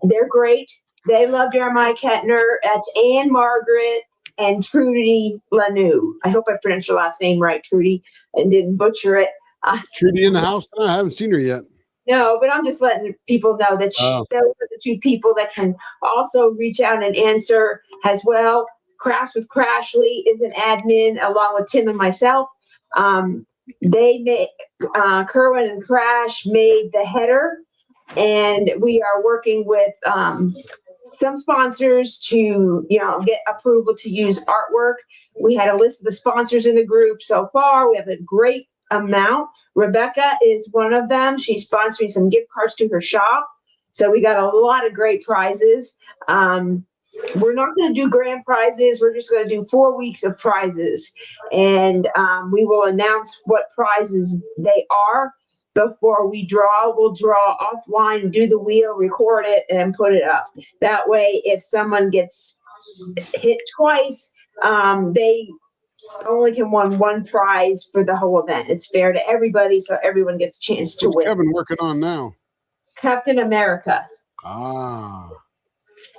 They're great. They love Jeremiah Kettner. That's Anne Margaret and Trudy Lanou. I hope I pronounced your last name right, Trudy, and didn't butcher it. Trudy in the house? I haven't seen her yet. No, but I'm just letting people know that those are the two people that can also reach out and answer as well. Crash with Crashly is an admin along with Tim and myself. They made Kerwin and Crash made the header, and we are working with some sponsors to get approval to use artwork. We had a list of the sponsors in the group so far. We have a great amount. Rebecca is one of them. She's sponsoring some gift cards to her shop. So we got a lot of great prizes. We're not going to do grand prizes. We're just going to do 4 weeks of prizes. And we will announce what prizes they are before we draw. We'll draw offline, do the wheel, record it, and put it up. That way, if someone gets hit twice, they only can win one prize for the whole event. It's fair to everybody, so everyone gets a chance to win. What's Kevin working on now? Captain America. Ah.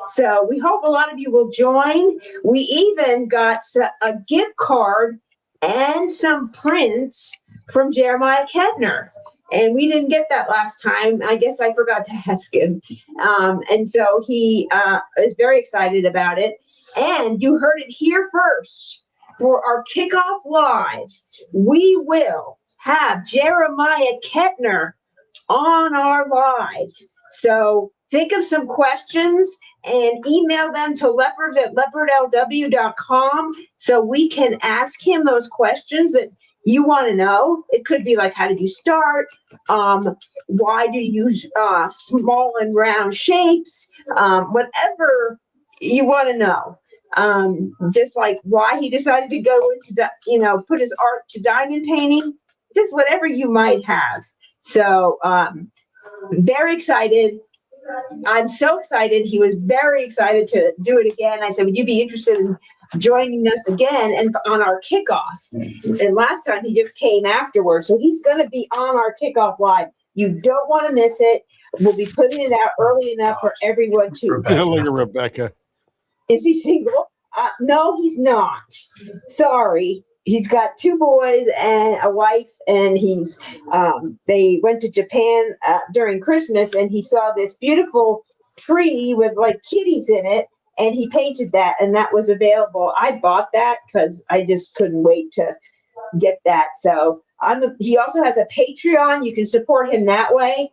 So we hope a lot of you will join. We even got a gift card and some prints from Jeremiah Kettner. And we didn't get that last time. I guess I forgot to ask him. And so he is very excited about it. And you heard it here first. For our kickoff live, we will have Jeremiah Kettner on our live. So think of some questions and email them to leopards@leopardlw.com so we can ask him those questions that you want to know. It could be like, how did you start? Why do you use small and round shapes? Whatever you want to know. Just like why he decided to go into, put his art to diamond painting, just whatever you might have. So, very excited. I'm so excited. He was very excited to do it again. I said, would you be interested in joining us again and on our kickoff? And last time he just came afterwards. So he's going to be on our kickoff live. You don't want to miss it. We'll be putting it out early enough for everyone to. Look at Rebecca. Is he single? No, he's not. Sorry. He's got 2 boys and a wife, and they went to Japan during Christmas, and he saw this beautiful tree with like kitties in it, and he painted that, and that was available. I bought that because I just couldn't wait to get that. So he also has a Patreon. You can support him that way.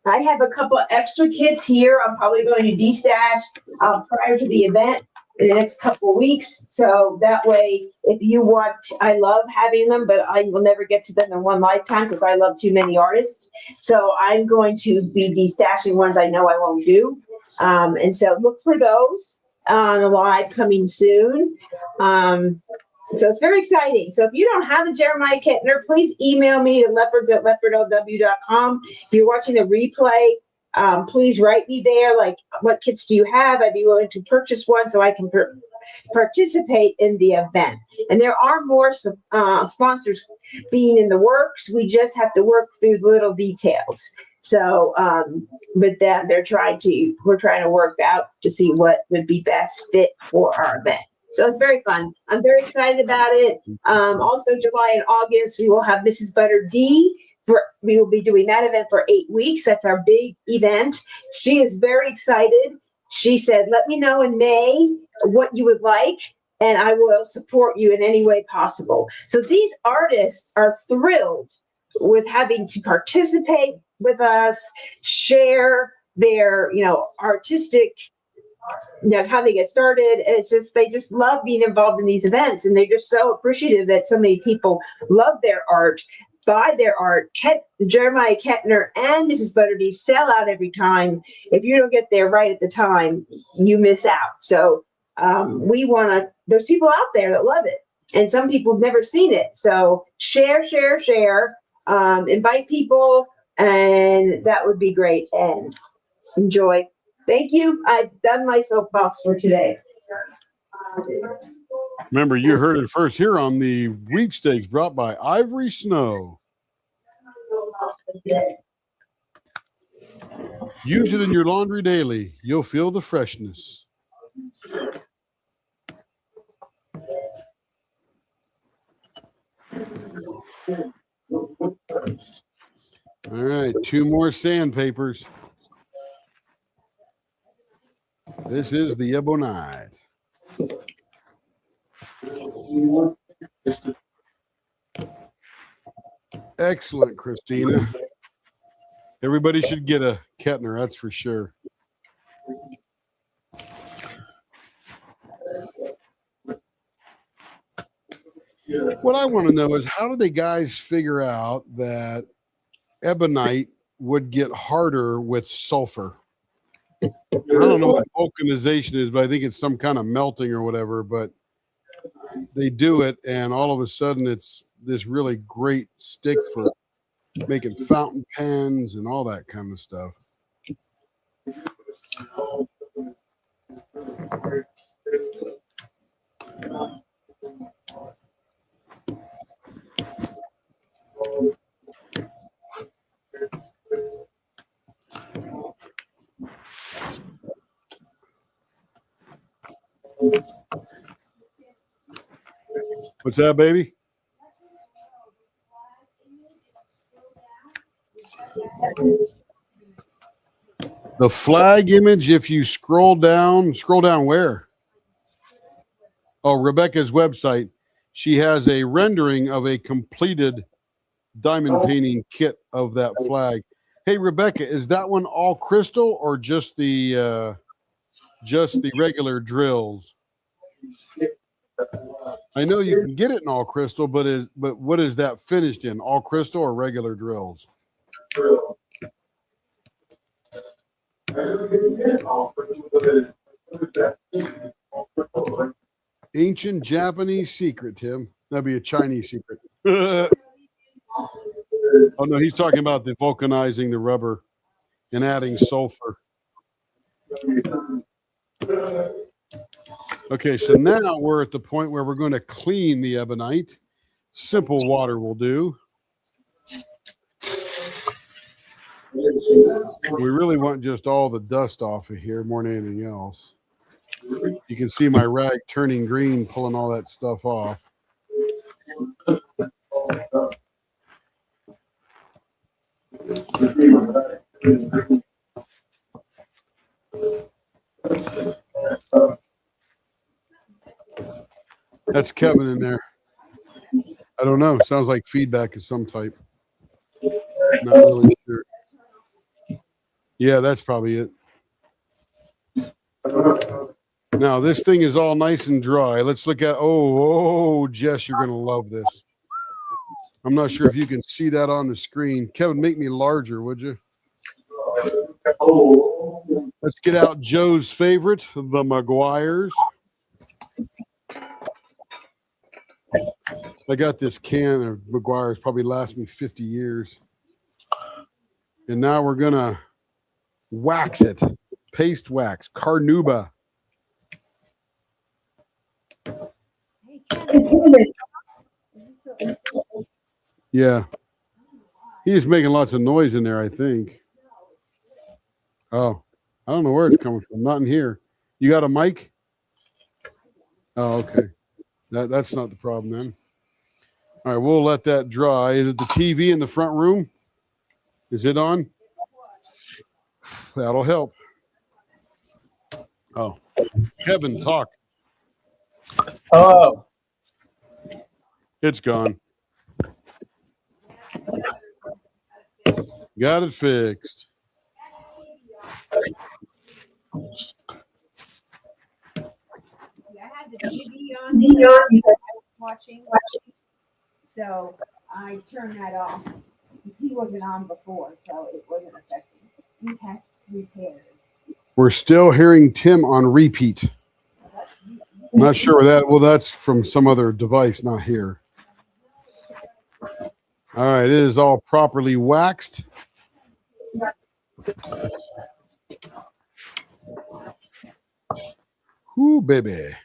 I have a couple of extra kits here. I'm probably going to destash prior to the event in the next couple of weeks. So that way, if you want, I love having them, but I will never get to them in one lifetime because I love too many artists. So I'm going to be destashing ones I know I won't do. And so look for those live coming soon. So it's very exciting. So if you don't have the Jeremiah Kettner, please email me at leopards@leopardlw.com. If you're watching the replay, please write me there. Like, what kits do you have? I'd be willing to purchase one so I can participate in the event. And there are more sponsors being in the works. We just have to work through the little details. So, with that, we're trying to work out to see what would be best fit for our event. So it's very fun. I'm very excited about it. Also, July and August, we will have Mrs. Butter D. We will be doing that event for 8 weeks. That's our big event. She is very excited. She said, let me know in May what you would like, and I will support you in any way possible. So these artists are thrilled with having to participate with us, share their, artistic, how they get started. And it's just, they just love being involved in these events. And they're just so appreciative that so many people love their art, buy their art. Jeremiah Kettner and Mrs. Butterby sell out every time. If you don't get there right at the time, you miss out. So there's people out there that love it. And some people have never seen it. So share, invite people, and that would be great. And enjoy. Thank you. I've done my soapbox for today. Remember, you heard it first here on the Weepstakes, brought by Ivory Snow. Use it in your laundry daily. You'll feel the freshness. All right, 2 more sandpapers. This is the Ebonite. Excellent, Christina. Everybody should get a Kettner, that's for sure. What I want to know is, how did the guys figure out that Ebonite would get harder with sulfur? I don't know what vulcanization is, but I think it's some kind of melting or whatever, but they do it, and all of a sudden it's this really great stick for making fountain pens and all that kind of stuff. What's that, baby? The flag image, if you scroll down where? Oh, Rebecca's website. She has a rendering of a completed diamond painting kit of that flag. Hey, Rebecca, is that one all crystal or just the regular drills? I know you can get it in all crystal, but what is that finished in? All crystal or regular drills? Ancient Japanese secret, Tim. That'd be a Chinese secret. Oh no, he's talking about the vulcanizing the rubber and adding sulfur. Okay, so now we're at the point where we're going to clean the Ebonite. Simple water will do. We really want just all the dust off of here more than anything else. You can see my rag turning green, pulling all that stuff off. That's Kevin in there. I don't know. Sounds like feedback of some type. Not really sure. Yeah, that's probably it. Now this thing is all nice and dry. Let's look at, oh, Jess, you're going to love this. I'm not sure if you can see that on the screen. Kevin, make me larger, would you? Let's get out Joe's favorite, the McGuires. I got this can of McGuire's, probably last me 50 years. And now we're going to wax it. Paste wax, Carnauba. Yeah. He's making lots of noise in there, I think. Oh, I don't know where it's coming from. Not in here. You got a mic? Oh, okay. That's not the problem then. All right, we'll let that dry. Is it the TV in the front room? Is it on? That'll help. Oh, Kevin, talk. Oh, It's gone. Got it fixed. I had the TV on there watching, so I turned that off because he wasn't on before, so it wasn't affecting. We had repaired. We're still hearing Tim on repeat. Not sure where that. Well, that's from some other device, not here. All right, it is all properly waxed. Ooh, baby.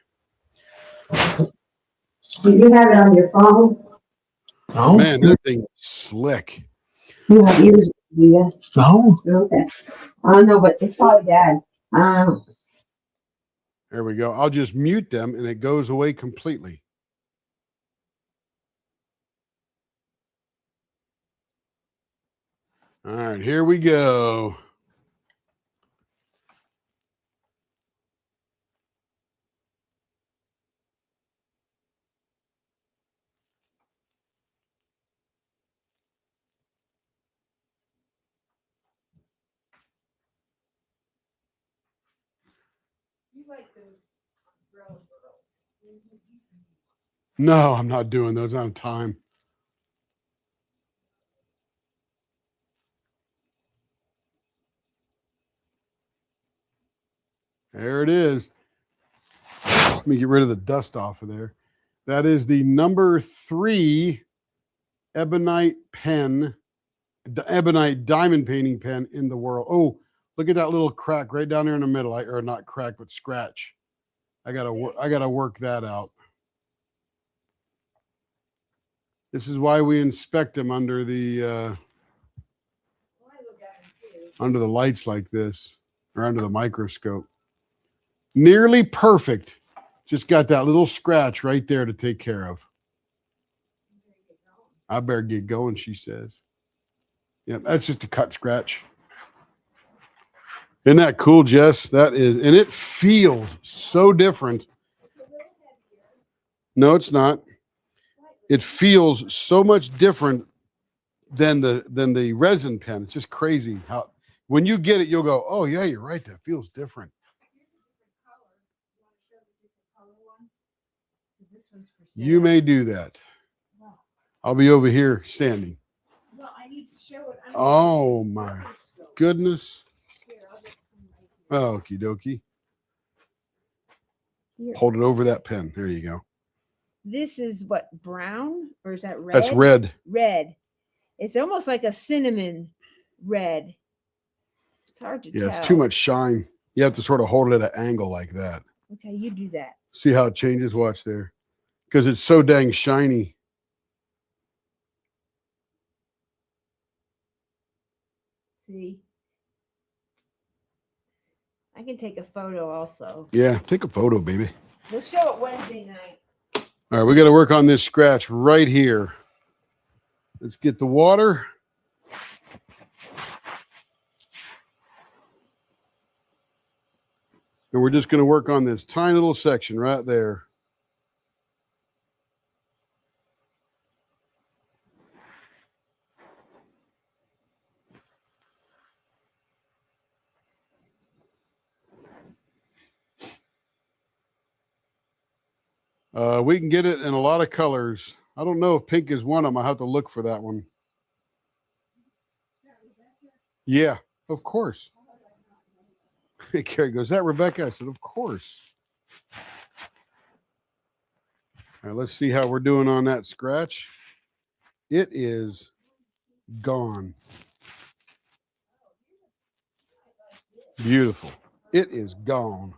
Do you have it on your phone? no, Man, that thing is slick. You have yours, do you? no. Okay. I don't know, but it's probably Dad. There we go. I'll just mute them and it goes away completely. All right, here we go. You like those rose girls? No, I'm not doing those. I don't have time. There it is. Let me get rid of the dust off of there. That is the number 3 Ebonite pen, the Ebonite diamond painting pen in the world. Oh, look at that little crack right down there in the middle. Or not crack, but scratch. I gotta work that out. This is why we inspect them under the lights like this, or under the microscope. Nearly perfect. Just got that little scratch right there to take care of. I better get going, she says. Yep, that's just a cut scratch. Isn't that cool, Jess? That is, and it feels so different. No, it's not. It feels so much different than the resin pen. It's just crazy how when you get it, you'll go, oh yeah, you're right. That feels different. You may do that. I'll be over here standing. Well, I need to show it. Oh my goodness. Okie dokie. Hold it over that pen. There you go. This is what, brown or is that red? That's red. Red. It's almost like a cinnamon red. It's hard to tell. Yeah, it's too much shine. You have to sort of hold it at an angle like that. Okay, you do that. See how it changes? Watch there. Because it's so dang shiny. See? I can take a photo also. Yeah, take a photo, baby. We'll show it Wednesday night. All right, we got to work on this scratch right here. Let's get the water. And we're just going to work on this tiny little section right there. We can get it in a lot of colors. I don't know if pink is one of them. I have to look for that one. Yeah, of course. Carrie goes, "Is that Rebecca?" I said, "Of course." All right, let's see how we're doing on that scratch. It is gone. Beautiful. It is gone.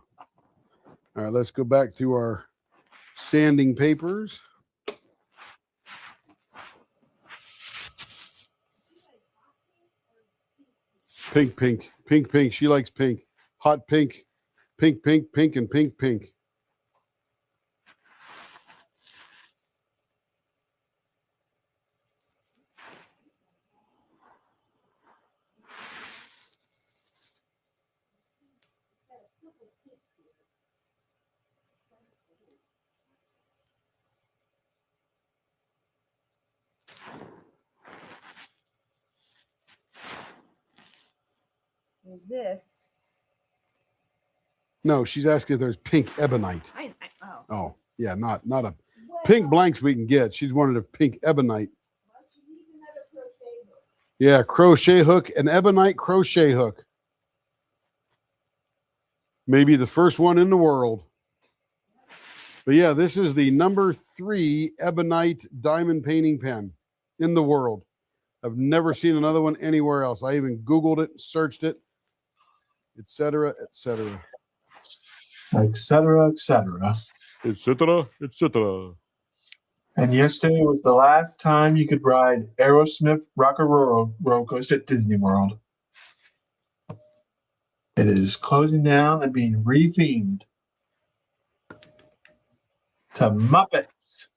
All right, let's go back through our sanding papers. Pink, pink, pink, pink. She likes pink. Hot pink, pink, pink, pink, and pink, pink. There's this. No, she's asking if there's pink ebonite. Oh. Oh, yeah, not a pink blanks we can get. She's wanted a pink ebonite. Well, she needs another crochet hook. Yeah, crochet hook, an ebonite crochet hook. Maybe the first one in the world. But yeah, this is the number 3 ebonite diamond painting pen in the world. I've never seen another one anywhere else. I even Googled it, searched it, etc., etc. Etc., etc. Etc., etc. And yesterday was the last time you could ride Aerosmith Rocker roller coaster at Disney World. It is closing down and being rethemed to Muppets.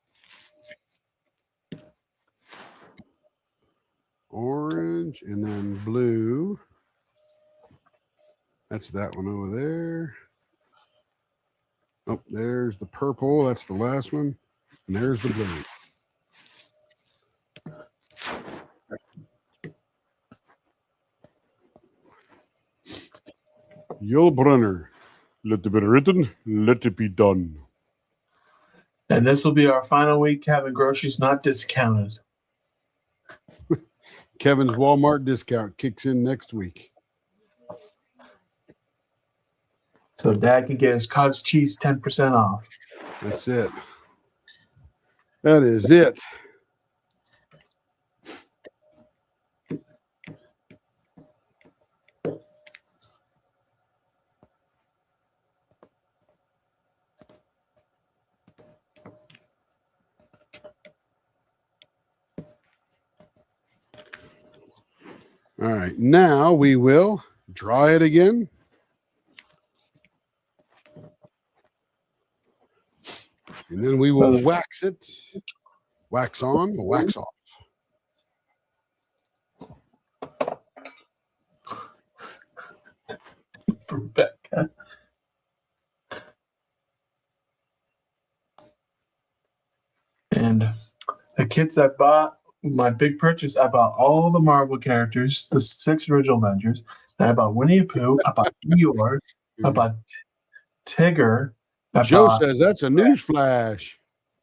Orange and then blue. That's that one over there. Oh, there's the purple. That's the last one. And there's the blue. Yulbrunner. Let it be written, let it be done. And this will be our final week having groceries not discounted. Kevin's Walmart discount kicks in next week. So Dad can get his cottage cheese 10% off. That's it. That is it. All right, now we will dry it again. And then we will wax it. Wax on, wax off. Rebecca. And the kits I bought, my big purchase, I bought all the Marvel characters, the 6 original Avengers. And I bought Winnie the Pooh. I bought Eeyore. I bought Tigger. Joe says that's a news flash.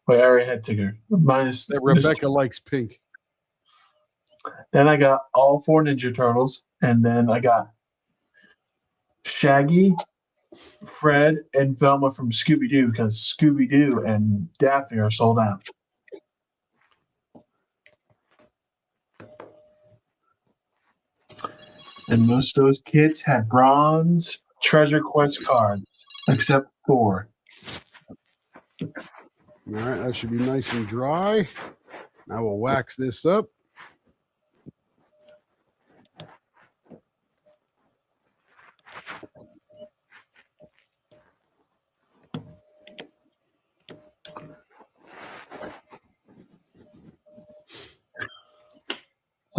Wait, I already had Tigger. Minus that Rebecca likes pink. Then I got all 4 Ninja Turtles. And then I got Shaggy, Fred, and Velma from Scooby-Doo because Scooby-Doo and Daphne are sold out. And most of those kits had bronze Treasure Quest cards, except 4. All right, that should be nice and dry. Now we'll wax this up.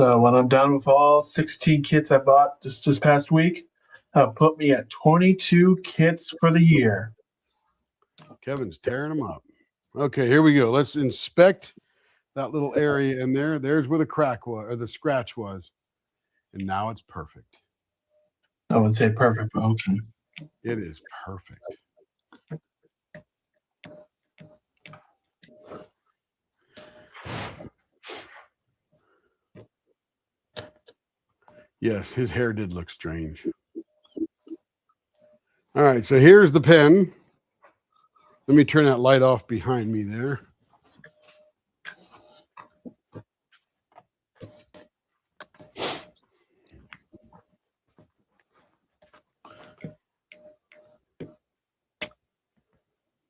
So when I'm done with all 16 kits I bought this past week, that'll put me at 22 kits for the year. Kevin's tearing them up. Okay, here we go. Let's inspect that little area in there. There's where the crack was, or the scratch was. And now it's perfect. I wouldn't say perfect, but okay. It is perfect. Yes, his hair did look strange. All right, so here's the pen. Let me turn that light off behind me there.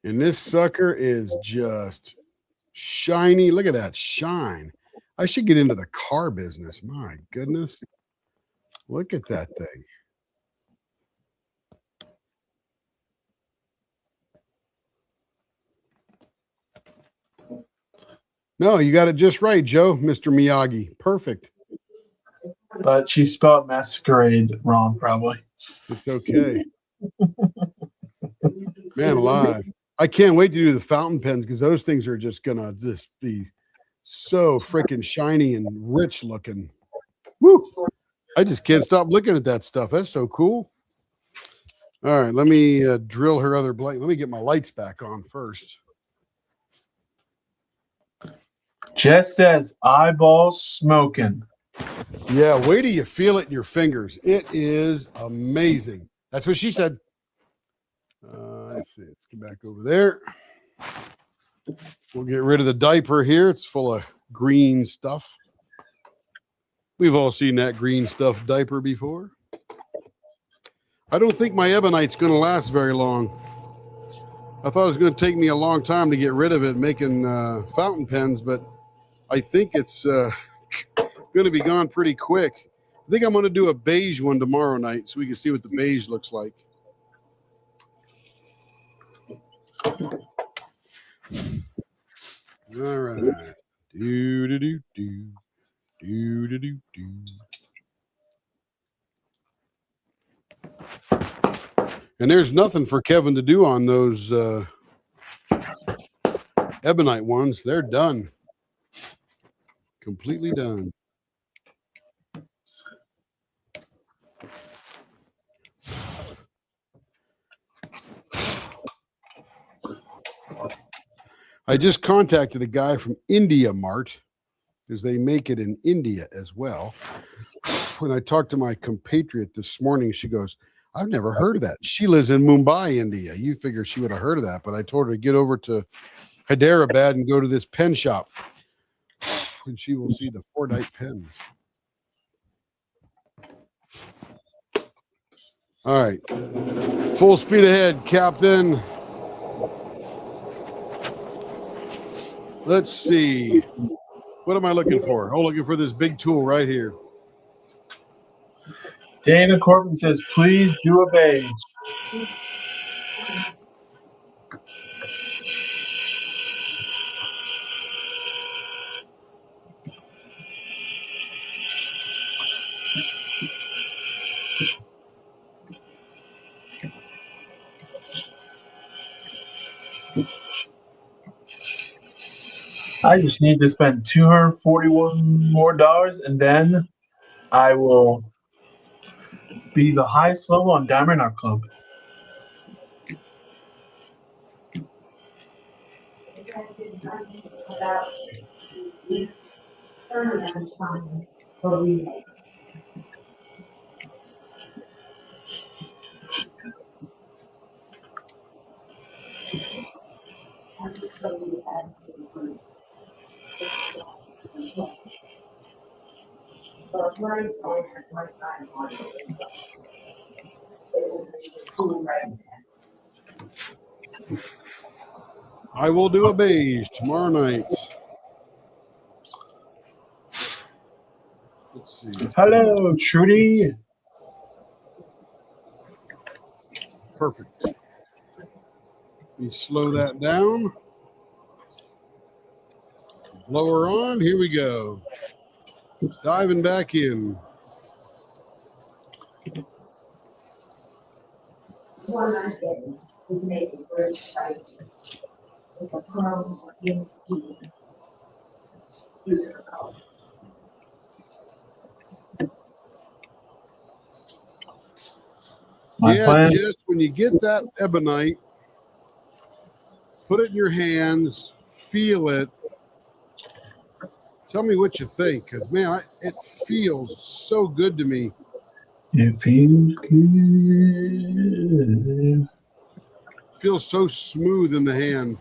And this sucker is just shiny. Look at that shine. I should get into the car business. My goodness. Look at that thing. No, you got it just right, Joe, Mr. Miyagi. Perfect. But she spelled masquerade wrong, probably. It's okay. Man alive. I can't wait to do the fountain pens because those things are just going to just be so freaking shiny and rich looking. Woo! I just can't stop looking at that stuff. That's so cool. All right, let me drill her other blank. Let me get my lights back on first. Jess says eyeballs smoking. Yeah, wait till you feel it in your fingers. It is amazing. That's what she said. Let's see. Let's get back over there. We'll get rid of the diaper here. It's full of green stuff. We've all seen that green stuff diaper before. I don't think my Ebonite's going to last very long. I thought it was going to take me a long time to get rid of it making fountain pens, but I think it's going to be gone pretty quick. I think I'm going to do a beige one tomorrow night so we can see what the beige looks like. All right. Do. And there's nothing for Kevin to do on those Ebonite ones. They're done. Completely done. I just contacted a guy from India Mart because they make it in India as well. When I talked to my compatriot this morning, she goes, I've never heard of that. She lives in Mumbai, India. You figure she would have heard of that, but I told her to get over to Hyderabad and go to this pen shop, and she will see the Fordite pens. All right. Full speed ahead, Captain. Let's see. What am I looking for? Oh, looking for this big tool right here. Dana Corbin says, please do a beige. I just need to spend $241 more, and then I will be the highest level on Diamond Art Club. I will do a beige tomorrow night. Let's see. Hello, Trudy. Perfect. Let me slow that down. Blower on. Here we go. Diving back in. One I'm getting is made of bird spice with a pearl in tea. My Yeah, plan. just when you get that ebonite, put it in your hands, feel it. Tell me what you think, because man, it feels so good to me. It feels good. Feels so smooth in the hand,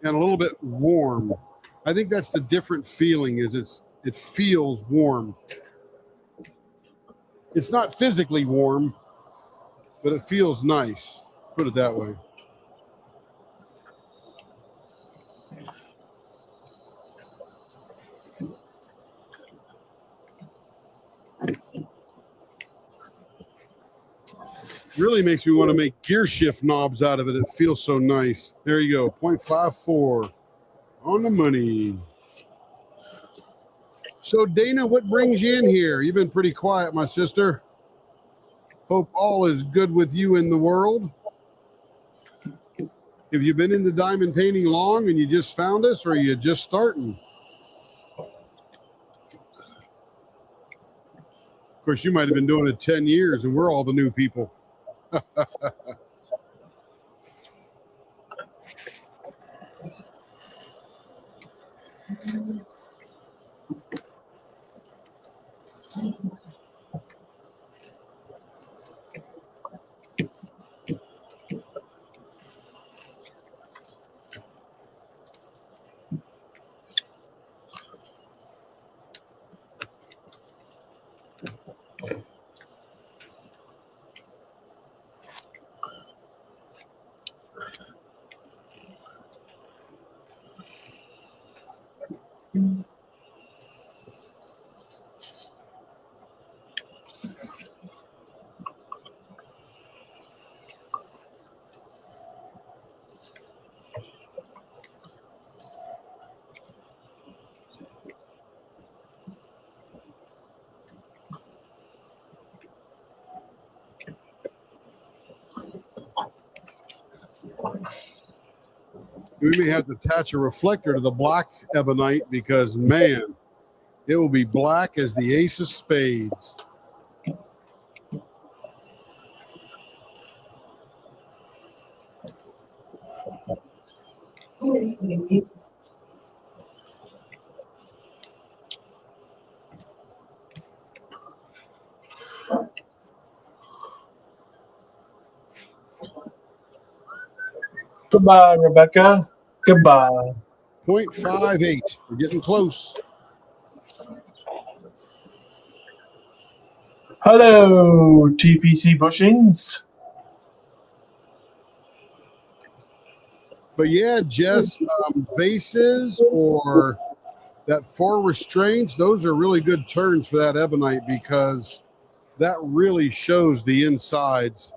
and a little bit warm. I think that's the different feeling. Is it feels warm. It's not physically warm, but it feels nice. Put it that way. Really makes me want to make gear shift knobs out of it. It feels so nice. There you go. 0.54 on the money. So Dana, what brings you in here? You've been pretty quiet, my sister. Hope all is good with you in the world. Have you been into diamond painting long and you just found us, or are you just starting? Of course, you might have been doing it 10 years and we're all the new people. We may have to attach a reflector to the black ebonite because, man, it will be black as the ace of spades. Goodbye, Rebecca. Goodbye. 0.58. We're getting close. Hello, TPC bushings. But yeah, Jess, vases or that four restraints, those are really good turns for that ebonite because that really shows the insides.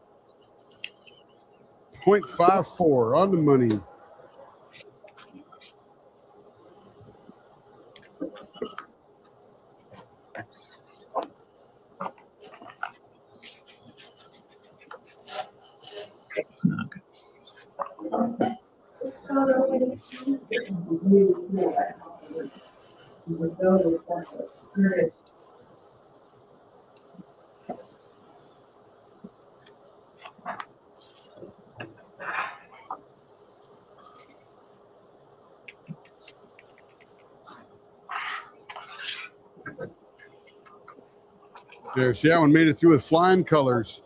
0.54 on the money. There, see, that one made it through with flying colors.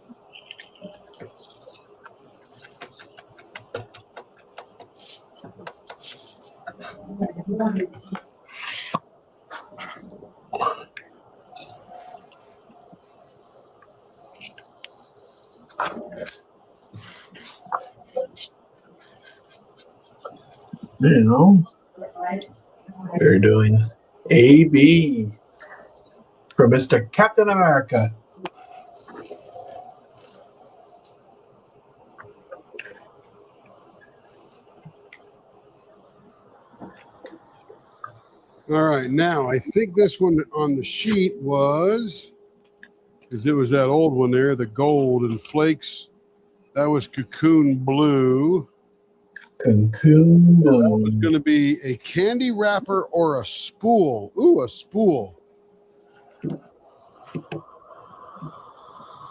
You know, we're doing AB for Mr. Captain America. All right, now I think this one on the sheet was, because it was that old one there, the gold and flakes. That was cocoon blue. Cocoon That was blue. going to be a candy wrapper or a spool. Ooh, a spool. I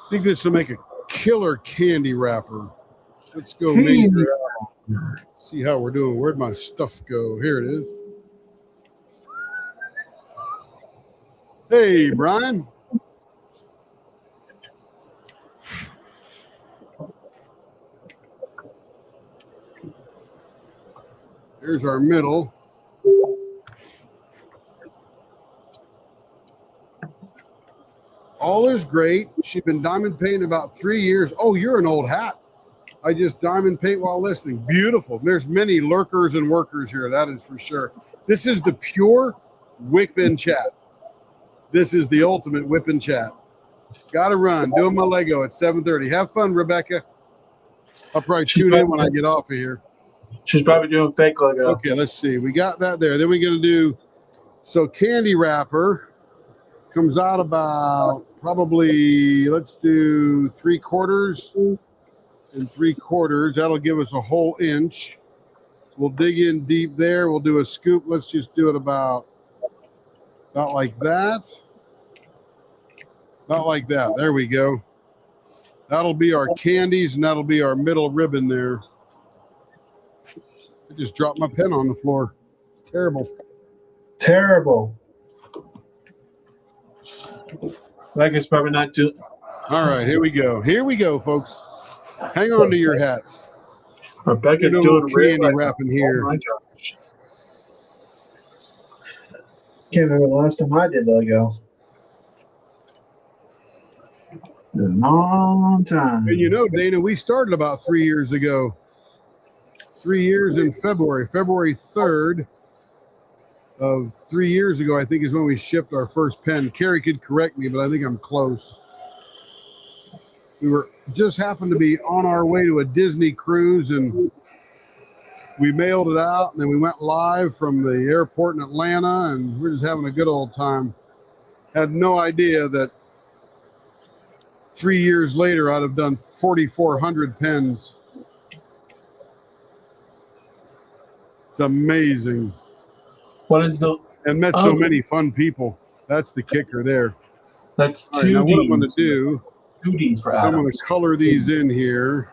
think this will make a killer candy wrapper. Let's go Candy. measure it out. See how we're doing. Where'd my stuff go? Here it is. Hey, Brian. Here's our middle. All is great. She's been diamond painting about 3 years. Oh, you're an old hat. I just diamond paint while listening. Beautiful. There's many lurkers and workers here. That is for sure. This is the pure whip in chat. This is the ultimate whip in chat. Got to run. Doing my Lego at 7:30. Have fun, Rebecca. I'll probably tune in when I get off of here. She's probably doing fake Lego. Okay, let's see. We got that there. Then we're going to do, so candy wrapper comes out about probably, let's do 3/4 and 3/4. That'll give us a whole inch. We'll dig in deep there. We'll do a scoop. Let's just do it about like that. Not like that. There we go. That'll be our candies, and that'll be our middle ribbon there. I just dropped my pen on the floor. It's terrible. Terrible. Becca's probably not doing. All right, here we go. Here we go, folks. Hang on to your hats. Rebecca's No doing candy real wrapping Lego. here. Oh my gosh. Can't remember the last time I did Lego. A long time. And you know, Dana, we started about 3 years ago. 3 years in February. February 3rd of 3 years ago, I think, is when we shipped our first pen. Carrie could correct me, but I think I'm close. We were just happened to be on our way to a Disney cruise, and we mailed it out, and then we went live from the airport in Atlanta, and we're just having a good old time. Had no idea that 3 years later I'd have done 4,400 pens. It's amazing. What is the? And met so many fun people. That's the kicker there. That's All right, 2 now what I'm going Ds. to do, 2 Ds for I'm Adam. going to color these in here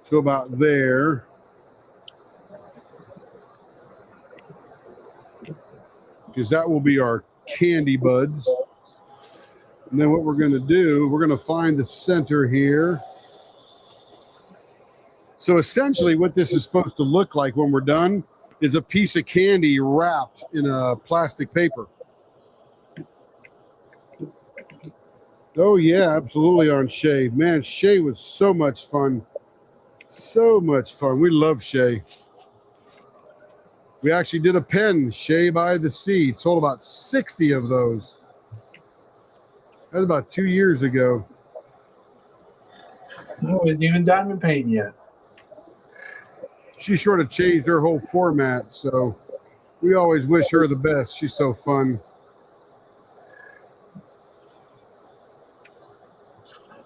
to about there. Because that will be our candy buds. And then what we're going to do, we're going to find the center here. So essentially what this is supposed to look like when we're done is a piece of candy wrapped in a plastic paper. Oh yeah, absolutely on Shay. Man, Shay was so much fun. So much fun. We love Shay. We actually did a pen, Shay by the Sea. Sold about 60 of those. That was about 2 years ago. No, it isn't even diamond paint yet. She sort of changed her whole format, so we always wish her the best. She's so fun.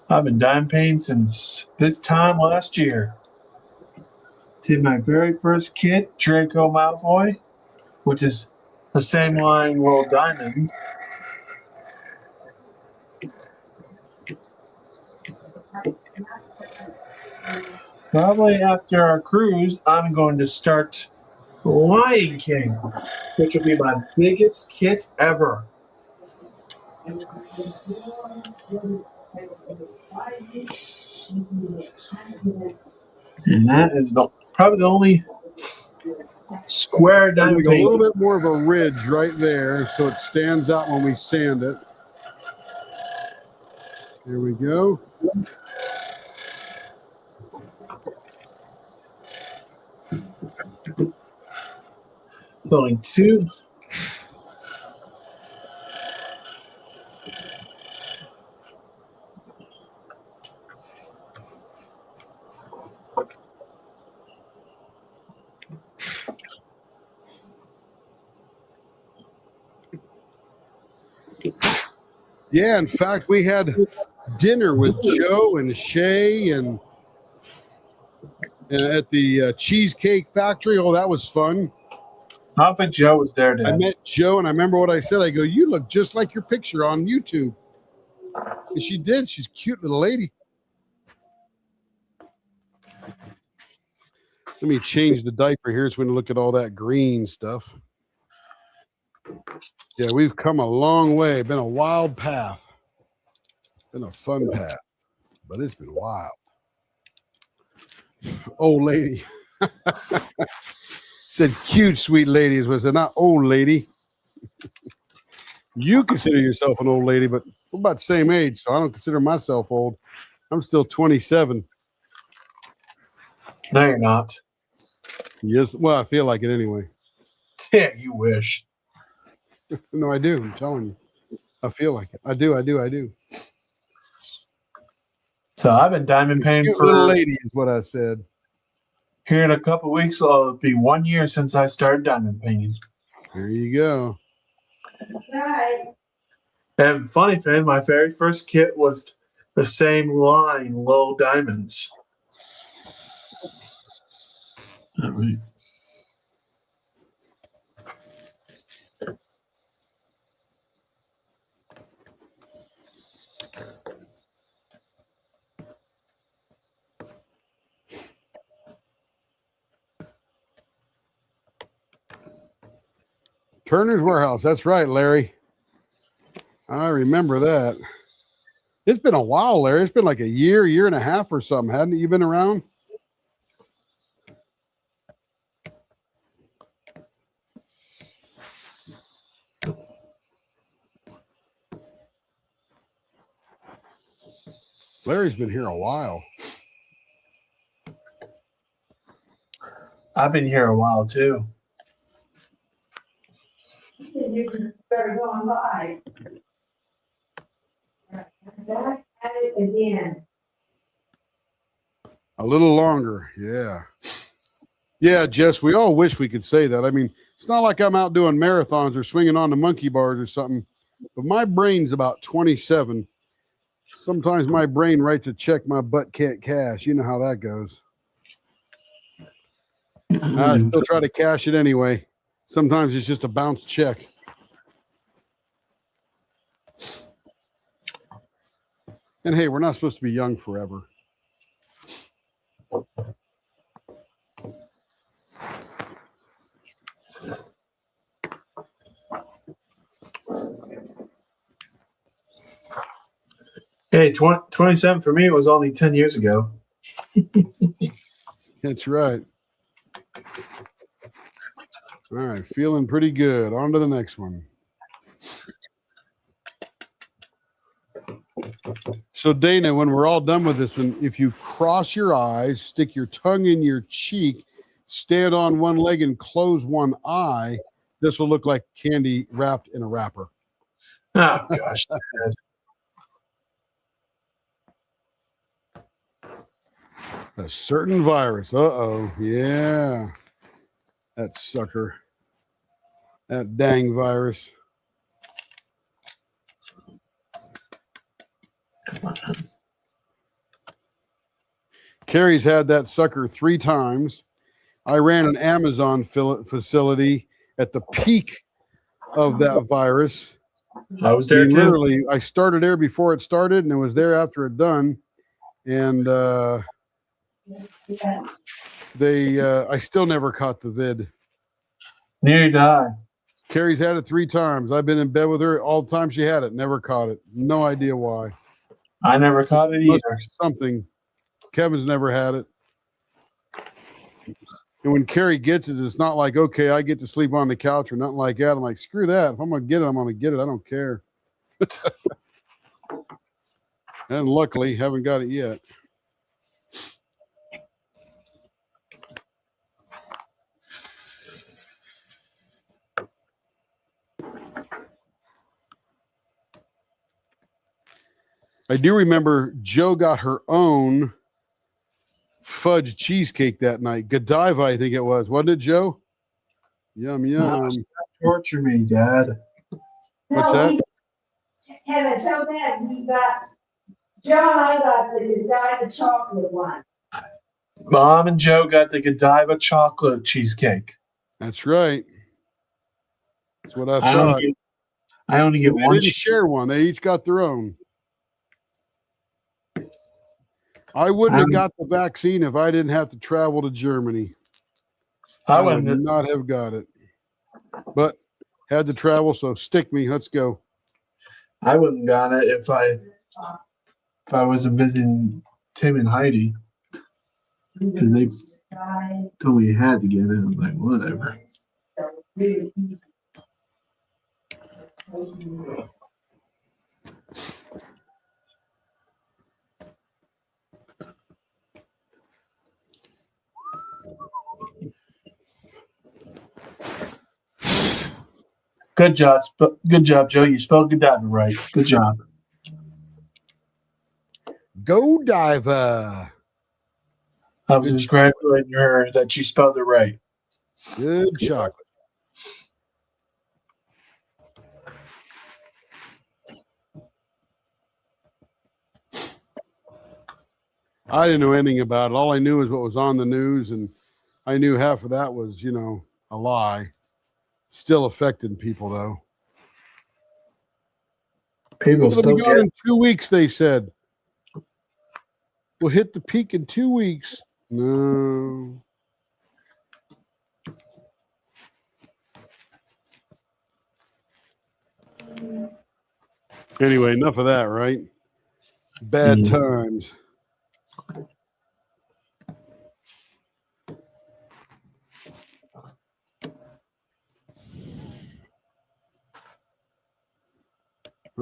I've been diamond painting since this time last year. Did my very first kit, Draco Malfoy, which is the same line World Diamonds. Probably after our cruise, I'm going to start Lion King, which will be my biggest kit ever. And that is probably the only square diamond Like a paint. little bit more of a ridge right there, so it stands out when we sand it. There we go. It's only 2. Yeah, in fact, we had dinner with Joe and Shay and at the Cheesecake Factory. Oh, that was fun. I don't think Joe was there, I Dad. met Joe, and I remember what I said. I go, "You look just like your picture on YouTube." And she did. She's a cute little lady. Let me change the diaper here so we can look at all that green stuff. Yeah, we've come a long way. Been a wild path. Been a fun path, but it's been wild. Old lady. Said cute, sweet ladies. Was it not old lady? You consider yourself an old lady, but we're about the same age, so I don't consider myself old. I'm still 27. No, you're not. Yes, well, I feel like it anyway. Yeah, you wish. No, I do. I'm telling you. I feel like it. I do. So I've been diamond painting Cute for little lady is what I said. here in a couple weeks. It'll be 1 year since I started diamond painting. There you go. Right. And funny thing, my very first kit was the same line, low diamonds. All right. Turner's Warehouse. That's right, Larry. I remember that. It's been a while, Larry. It's been like a year and a half or something, hadn't it? You been around? Larry's been here a while. I've been here a while too. You better go on by. Back at it again. A little longer, yeah. Yeah, Jess, we all wish we could say that. I mean, it's not like I'm out doing marathons or swinging on the monkey bars or something, but my brain's about 27. Sometimes my brain writes a check my butt can't cash. You know how that goes. I still try to cash it anyway. Sometimes it's just a bounced check. And hey, we're not supposed to be young forever. Hey, 27 for me, it was only 10 years ago. That's right. All right, feeling pretty good. On to the next one. So, Dana, when we're all done with this one, if you cross your eyes, stick your tongue in your cheek, stand on one leg and close one eye, this will look like candy wrapped in a wrapper. Oh, gosh. Dad. A certain virus. Uh-oh. Yeah. That sucker. That dang virus. Carrie's had that sucker 3 times. I ran an Amazon facility at the peak of that virus. I was there too. Literally, I started there before it started, and it was there after it done. And I still never caught the vid. Neither did I. Carrie's had it 3 times. I've been in bed with her all the time she had it. Never caught it. No idea why. I never caught it Must either. be something. Kevin's never had it. And when Carrie gets it, it's not like, okay, I get to sleep on the couch or nothing like that. I'm like, screw that. If I'm going to get it, I'm going to get it. I don't care. And luckily, haven't got it yet. I do remember Joe got her own fudge cheesecake that night. Godiva, I think it was. Wasn't it, Joe? Yum, yum. Torture me, Dad. What's that? Kevin, tell Dad we got, Joe and I got the Godiva chocolate one. Mom and Joe got the Godiva chocolate cheesecake. That's right. That's what I I only thought. get, I only get They one. didn't share one. They each got their own. I wouldn't have got the vaccine if I didn't have to travel to Germany. I would wouldn't. not have got it. But had to travel, so stick me. Let's go. I wouldn't got it if I wasn't visiting Tim and Heidi. Because they told me you had to get it. I was like, whatever. Good job. Good job, Joe. You spelled Godiva right. Good job. Godiva. I was just congratulating her that you spelled it right. Good chocolate. I didn't know anything about it. All I knew was what was on the news, and I knew half of that was, a lie. Still affecting people, though. People It'll still be gone get in 2 weeks, they said. We'll hit the peak in 2 weeks. No. Anyway, enough of that, right? Bad times.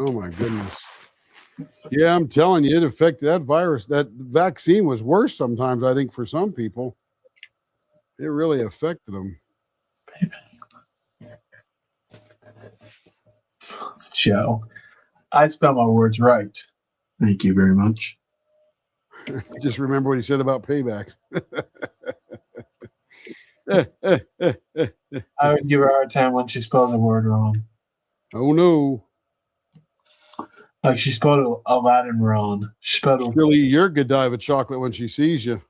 Oh my goodness. Yeah, I'm telling you, it affected that virus. That vaccine was worse sometimes, I think, for some people. It really affected them. Joe. I spell my words right. Thank you very much. Just remember what he said about paybacks. I always give her a hard time when she spelled the word wrong. Oh no. Like she spelled Aladdin wrong. She spelled She'll eat your Godiva chocolate when she sees you.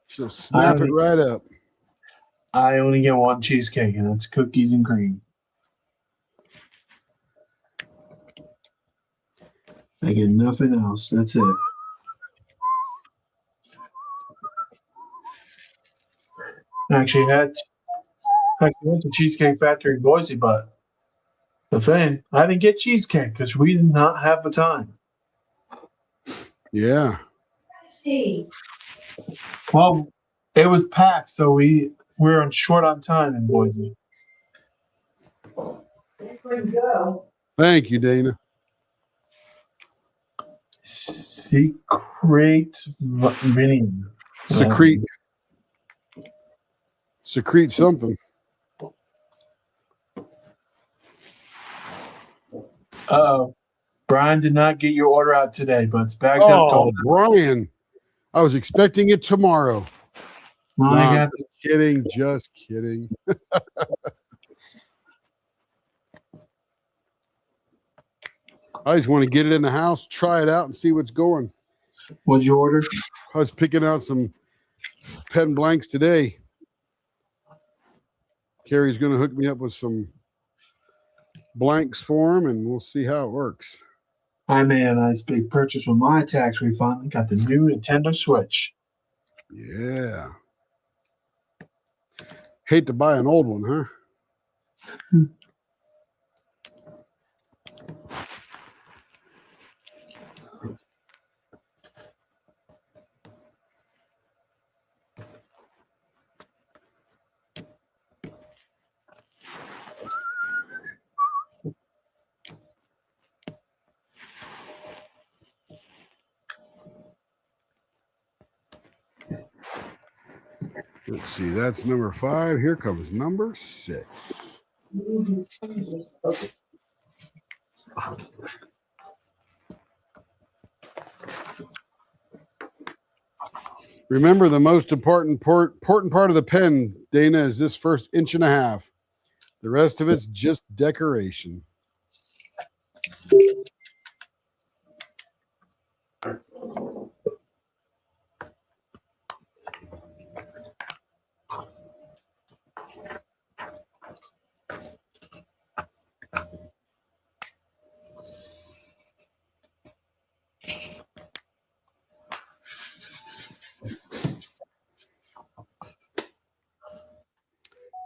She'll snap it right up. I only get one cheesecake, and it's cookies and cream. I get nothing else. That's it. I actually went to Cheesecake Factory in Boise, but the thing, I didn't get cheesecake because we did not have the time. Yeah. See, Well, it was packed, so we're on short on time in Boise. there you go. Thank you, Dana. Secret Minion. Secrete something. Brian did not get your order out today, but it's bagged up. Oh, Brian. I was expecting it tomorrow. Just kidding. Just kidding. I just want to get it in the house, try it out, and see what's going. What'd you order? I was picking out some pen blanks today. Carrie's going to hook me up with some blanks for him, and we'll see how it works. I made a nice big purchase with my tax refund. I got the new Nintendo Switch. Yeah. Hate to buy an old one, huh? Let's see, that's number 5. Here comes number 6. Remember, the most important part of the pen, Dana, is this first 1.5 inches. The rest of it's just decoration.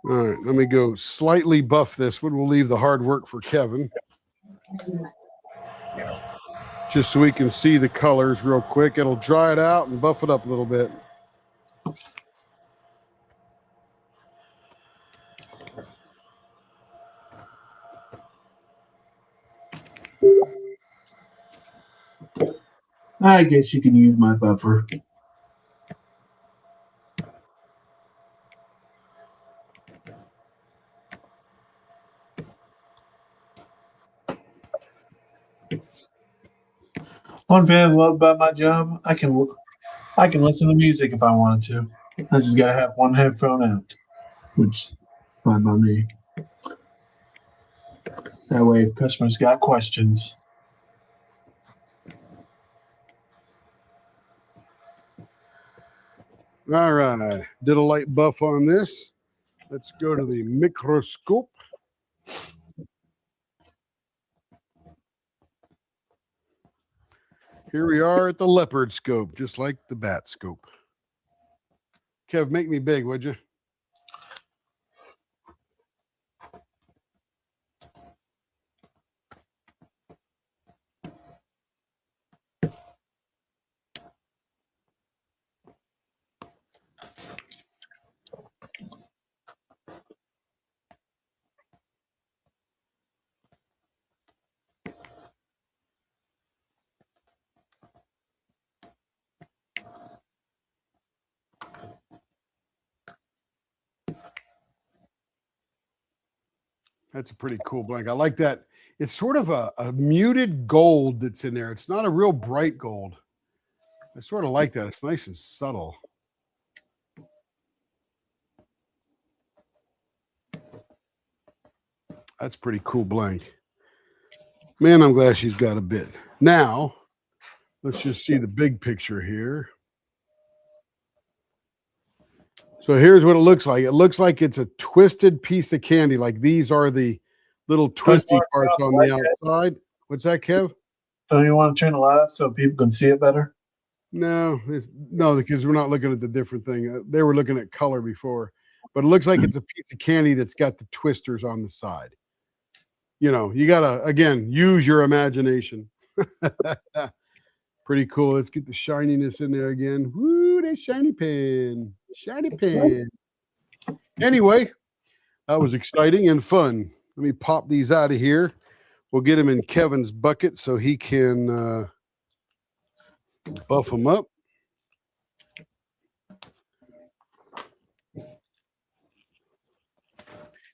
All right, let me go slightly buff this one. We'll leave the hard work for Kevin. Just so we can see the colors real quick. It'll dry it out and buff it up a little bit. I guess you can use my buffer. One thing I love about my job, I can listen to music if I wanted to. I just gotta have one headphone out, which is fine by me. That way, if customers got questions, All right, did a light buff on this. Let's go to the microscope. Here we are at the leopard scope, just like the bat scope. Kev, make me big, would you? That's a pretty cool blank. I like that. It's sort of a muted gold that's in there. It's not a real bright gold. I sort of like that. It's nice and subtle. That's pretty cool blank. Man, I'm glad she's got a bit. Now, let's just see the big picture here. So here's what it looks like. It looks like it's a twisted piece of candy. Like these are the little twisty parts on the outside. What's that, Kev? don't you want to turn the light off so people can see it better? No, because we're not looking at the different thing. They were looking at color before, but it looks like it's a piece of candy that's got the twisters on the side. You know, you gotta again use your imagination. Pretty cool. Let's get the shininess in there again. Woo, that shiny pen. Shiny pen. Anyway, that was exciting and fun. Let me pop these out of here. We'll get them in Kevin's bucket so he can buff them up.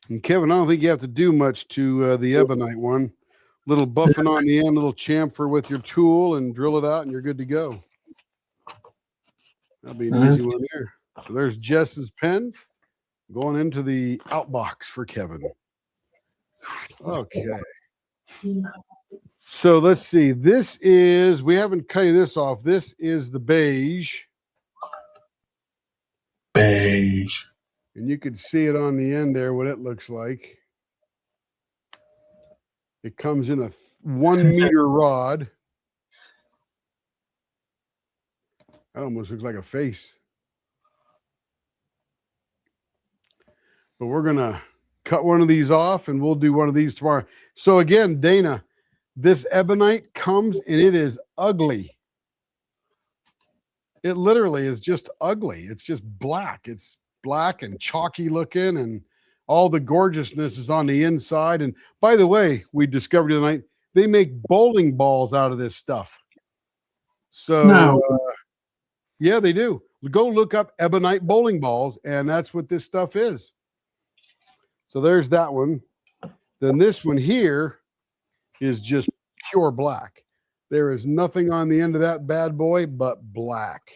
And Kevin, I don't think you have to do much to the Ebonite one. Little buffing on the end, little chamfer with your tool and drill it out and you're good to go. That'll be an easy one there. So there's Jess's pens going into the outbox for Kevin. Okay. So let's see. This is, we haven't cut this off. This is the beige. Beige. And you can see it on the end there, what it looks like. It comes in a 1 meter rod. That almost looks like a face. But we're going to cut one of these off and we'll do one of these tomorrow. So again, Dana, this Ebonite comes and it is ugly. It literally is just ugly. It's just black. It's black and chalky looking and all the gorgeousness is on the inside. And by the way, we discovered tonight, they make bowling balls out of this stuff. So yeah, they do. Go look up Ebonite bowling balls and that's what this stuff is. So there's that one. Then this one here is just pure black. There is nothing on the end of that bad boy but black.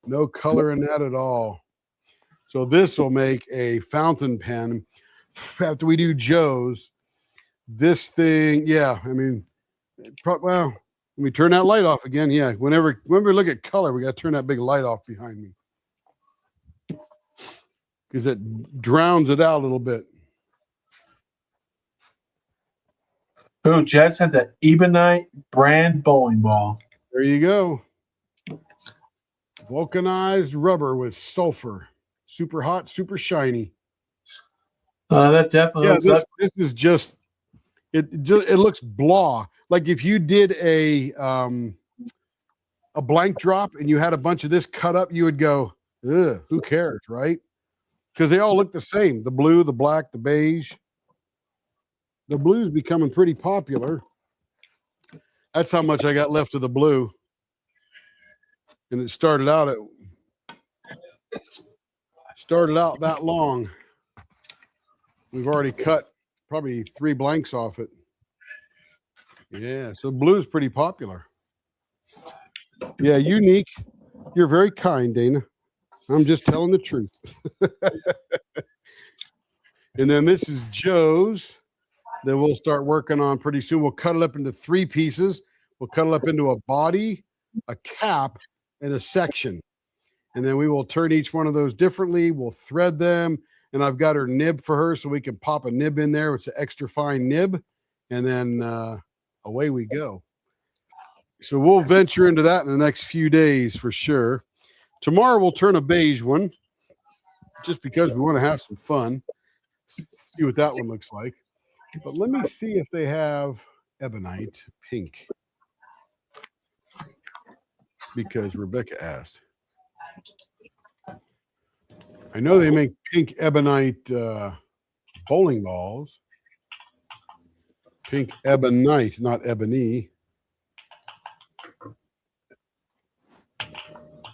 No color in that at all. So this will make a fountain pen. after we do Joe's, this thing, yeah, I mean, well, let me turn that light off again. Yeah, whenever we look at color, we got to turn that big light off behind me because it drowns it out a little bit. Oh, Jess has an Ebonite brand bowling ball. There you go. Vulcanized rubber with sulfur. Super hot, super shiny. That definitely looks this is just it looks blah. Like if you did a blank drop and you had a bunch of this cut up, you would go, ugh, who cares, right? Because they all look the same. The blue, the black, the beige. The blue's becoming pretty popular. That's how much I got left of the blue. And it started out that long. We've already cut probably 3 blanks off it. Yeah, so blue's pretty popular. Yeah, unique. You're very kind, Dana. I'm just telling the truth. And then this is Joe's that we'll start working on pretty soon. We'll cut it up into 3 pieces. We'll cut it up into a body, a cap, and a section. And then we will turn each one of those differently. We'll thread them. And I've got her nib for her so we can pop a nib in there. It's an extra fine nib. And then away we go. So we'll venture into that in the next few days for sure. Tomorrow we'll turn a beige one just because we want to have some fun. See what that one looks like. But let me see if they have Ebonite pink. Because Rebecca asked. I know they make pink Ebonite bowling balls. Pink Ebonite, not ebony.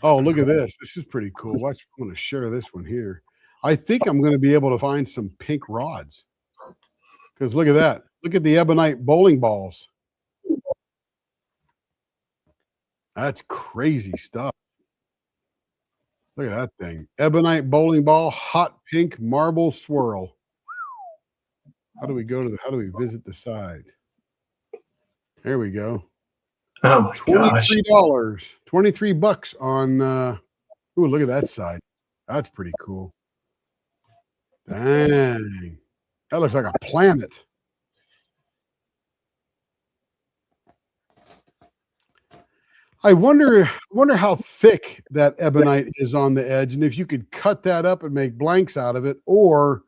Oh, look at this. This is pretty cool. Watch, I'm going to share this one here. I think I'm going to be able to find some pink rods. Because look at that. Look at the Ebonite bowling balls. That's crazy stuff. Look at that thing. Ebonite bowling ball, hot pink marble swirl. How do we visit the side? There we go. Oh my gosh. $23. $23 on ooh, look at that side. That's pretty cool. Dang. That looks like a planet. I wonder how thick that ebonite is on the edge, and if you could cut that up and make blanks out of it, or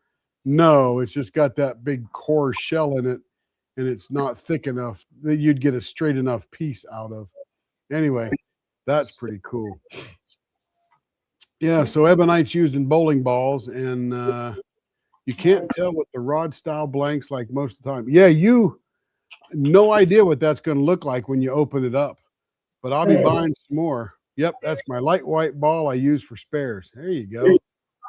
no, it's just got that big core shell in it, and it's not thick enough that you'd get a straight enough piece out of. Anyway, that's pretty cool. Yeah, so ebonite's used in bowling balls, and you can't tell with the rod style blanks like most of the time. Yeah, no idea what that's going to look like when you open it up. But I'll be buying some more. Yep, that's my light white ball I use for spares. There you go.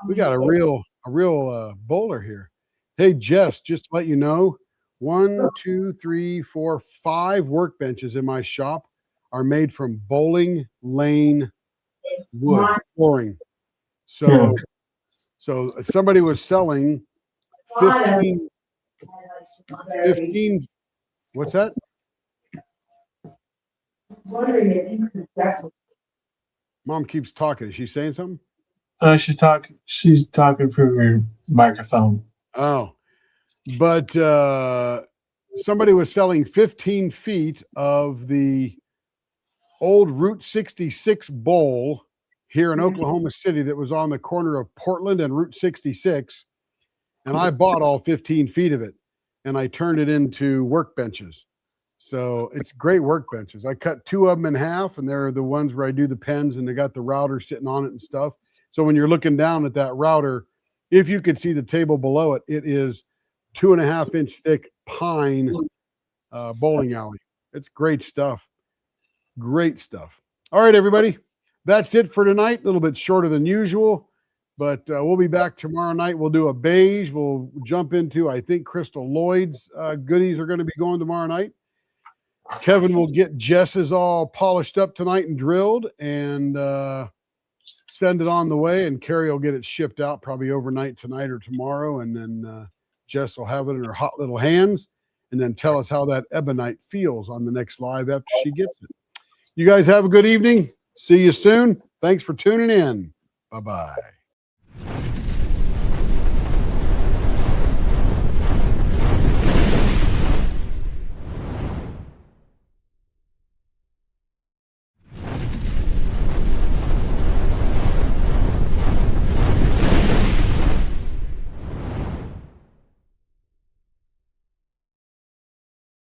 We got a real bowler here. Hey, Jess, just to let you know, 1, 2, 3, 4, 5 workbenches in my shop are made from bowling lane wood flooring. So somebody was selling 15. What's that? Mom keeps talking. Is she saying something? She's talking through her microphone. Oh, but somebody was selling 15 feet of the old Route 66 bowl here in Oklahoma City that was on the corner of Portland and Route 66. And I bought all 15 feet of it and I turned it into workbenches. So it's great workbenches. I cut 2 of them in half, and they're the ones where I do the pens, and they got the router sitting on it and stuff. So when you're looking down at that router, if you could see the table below it, it is 2.5-inch thick pine bowling alley. It's great stuff. Great stuff. All right, everybody. That's it for tonight. A little bit shorter than usual, but we'll be back tomorrow night. We'll do a beige. We'll jump into, I think, Crystal Lloyd's goodies are going to be going tomorrow night. Kevin will get Jess's all polished up tonight and drilled and send it on the way. And Carrie will get it shipped out probably overnight tonight or tomorrow. And then Jess will have it in her hot little hands and then tell us how that Ebonite feels on the next live after she gets it. You guys have a good evening. See you soon. Thanks for tuning in. Bye-bye.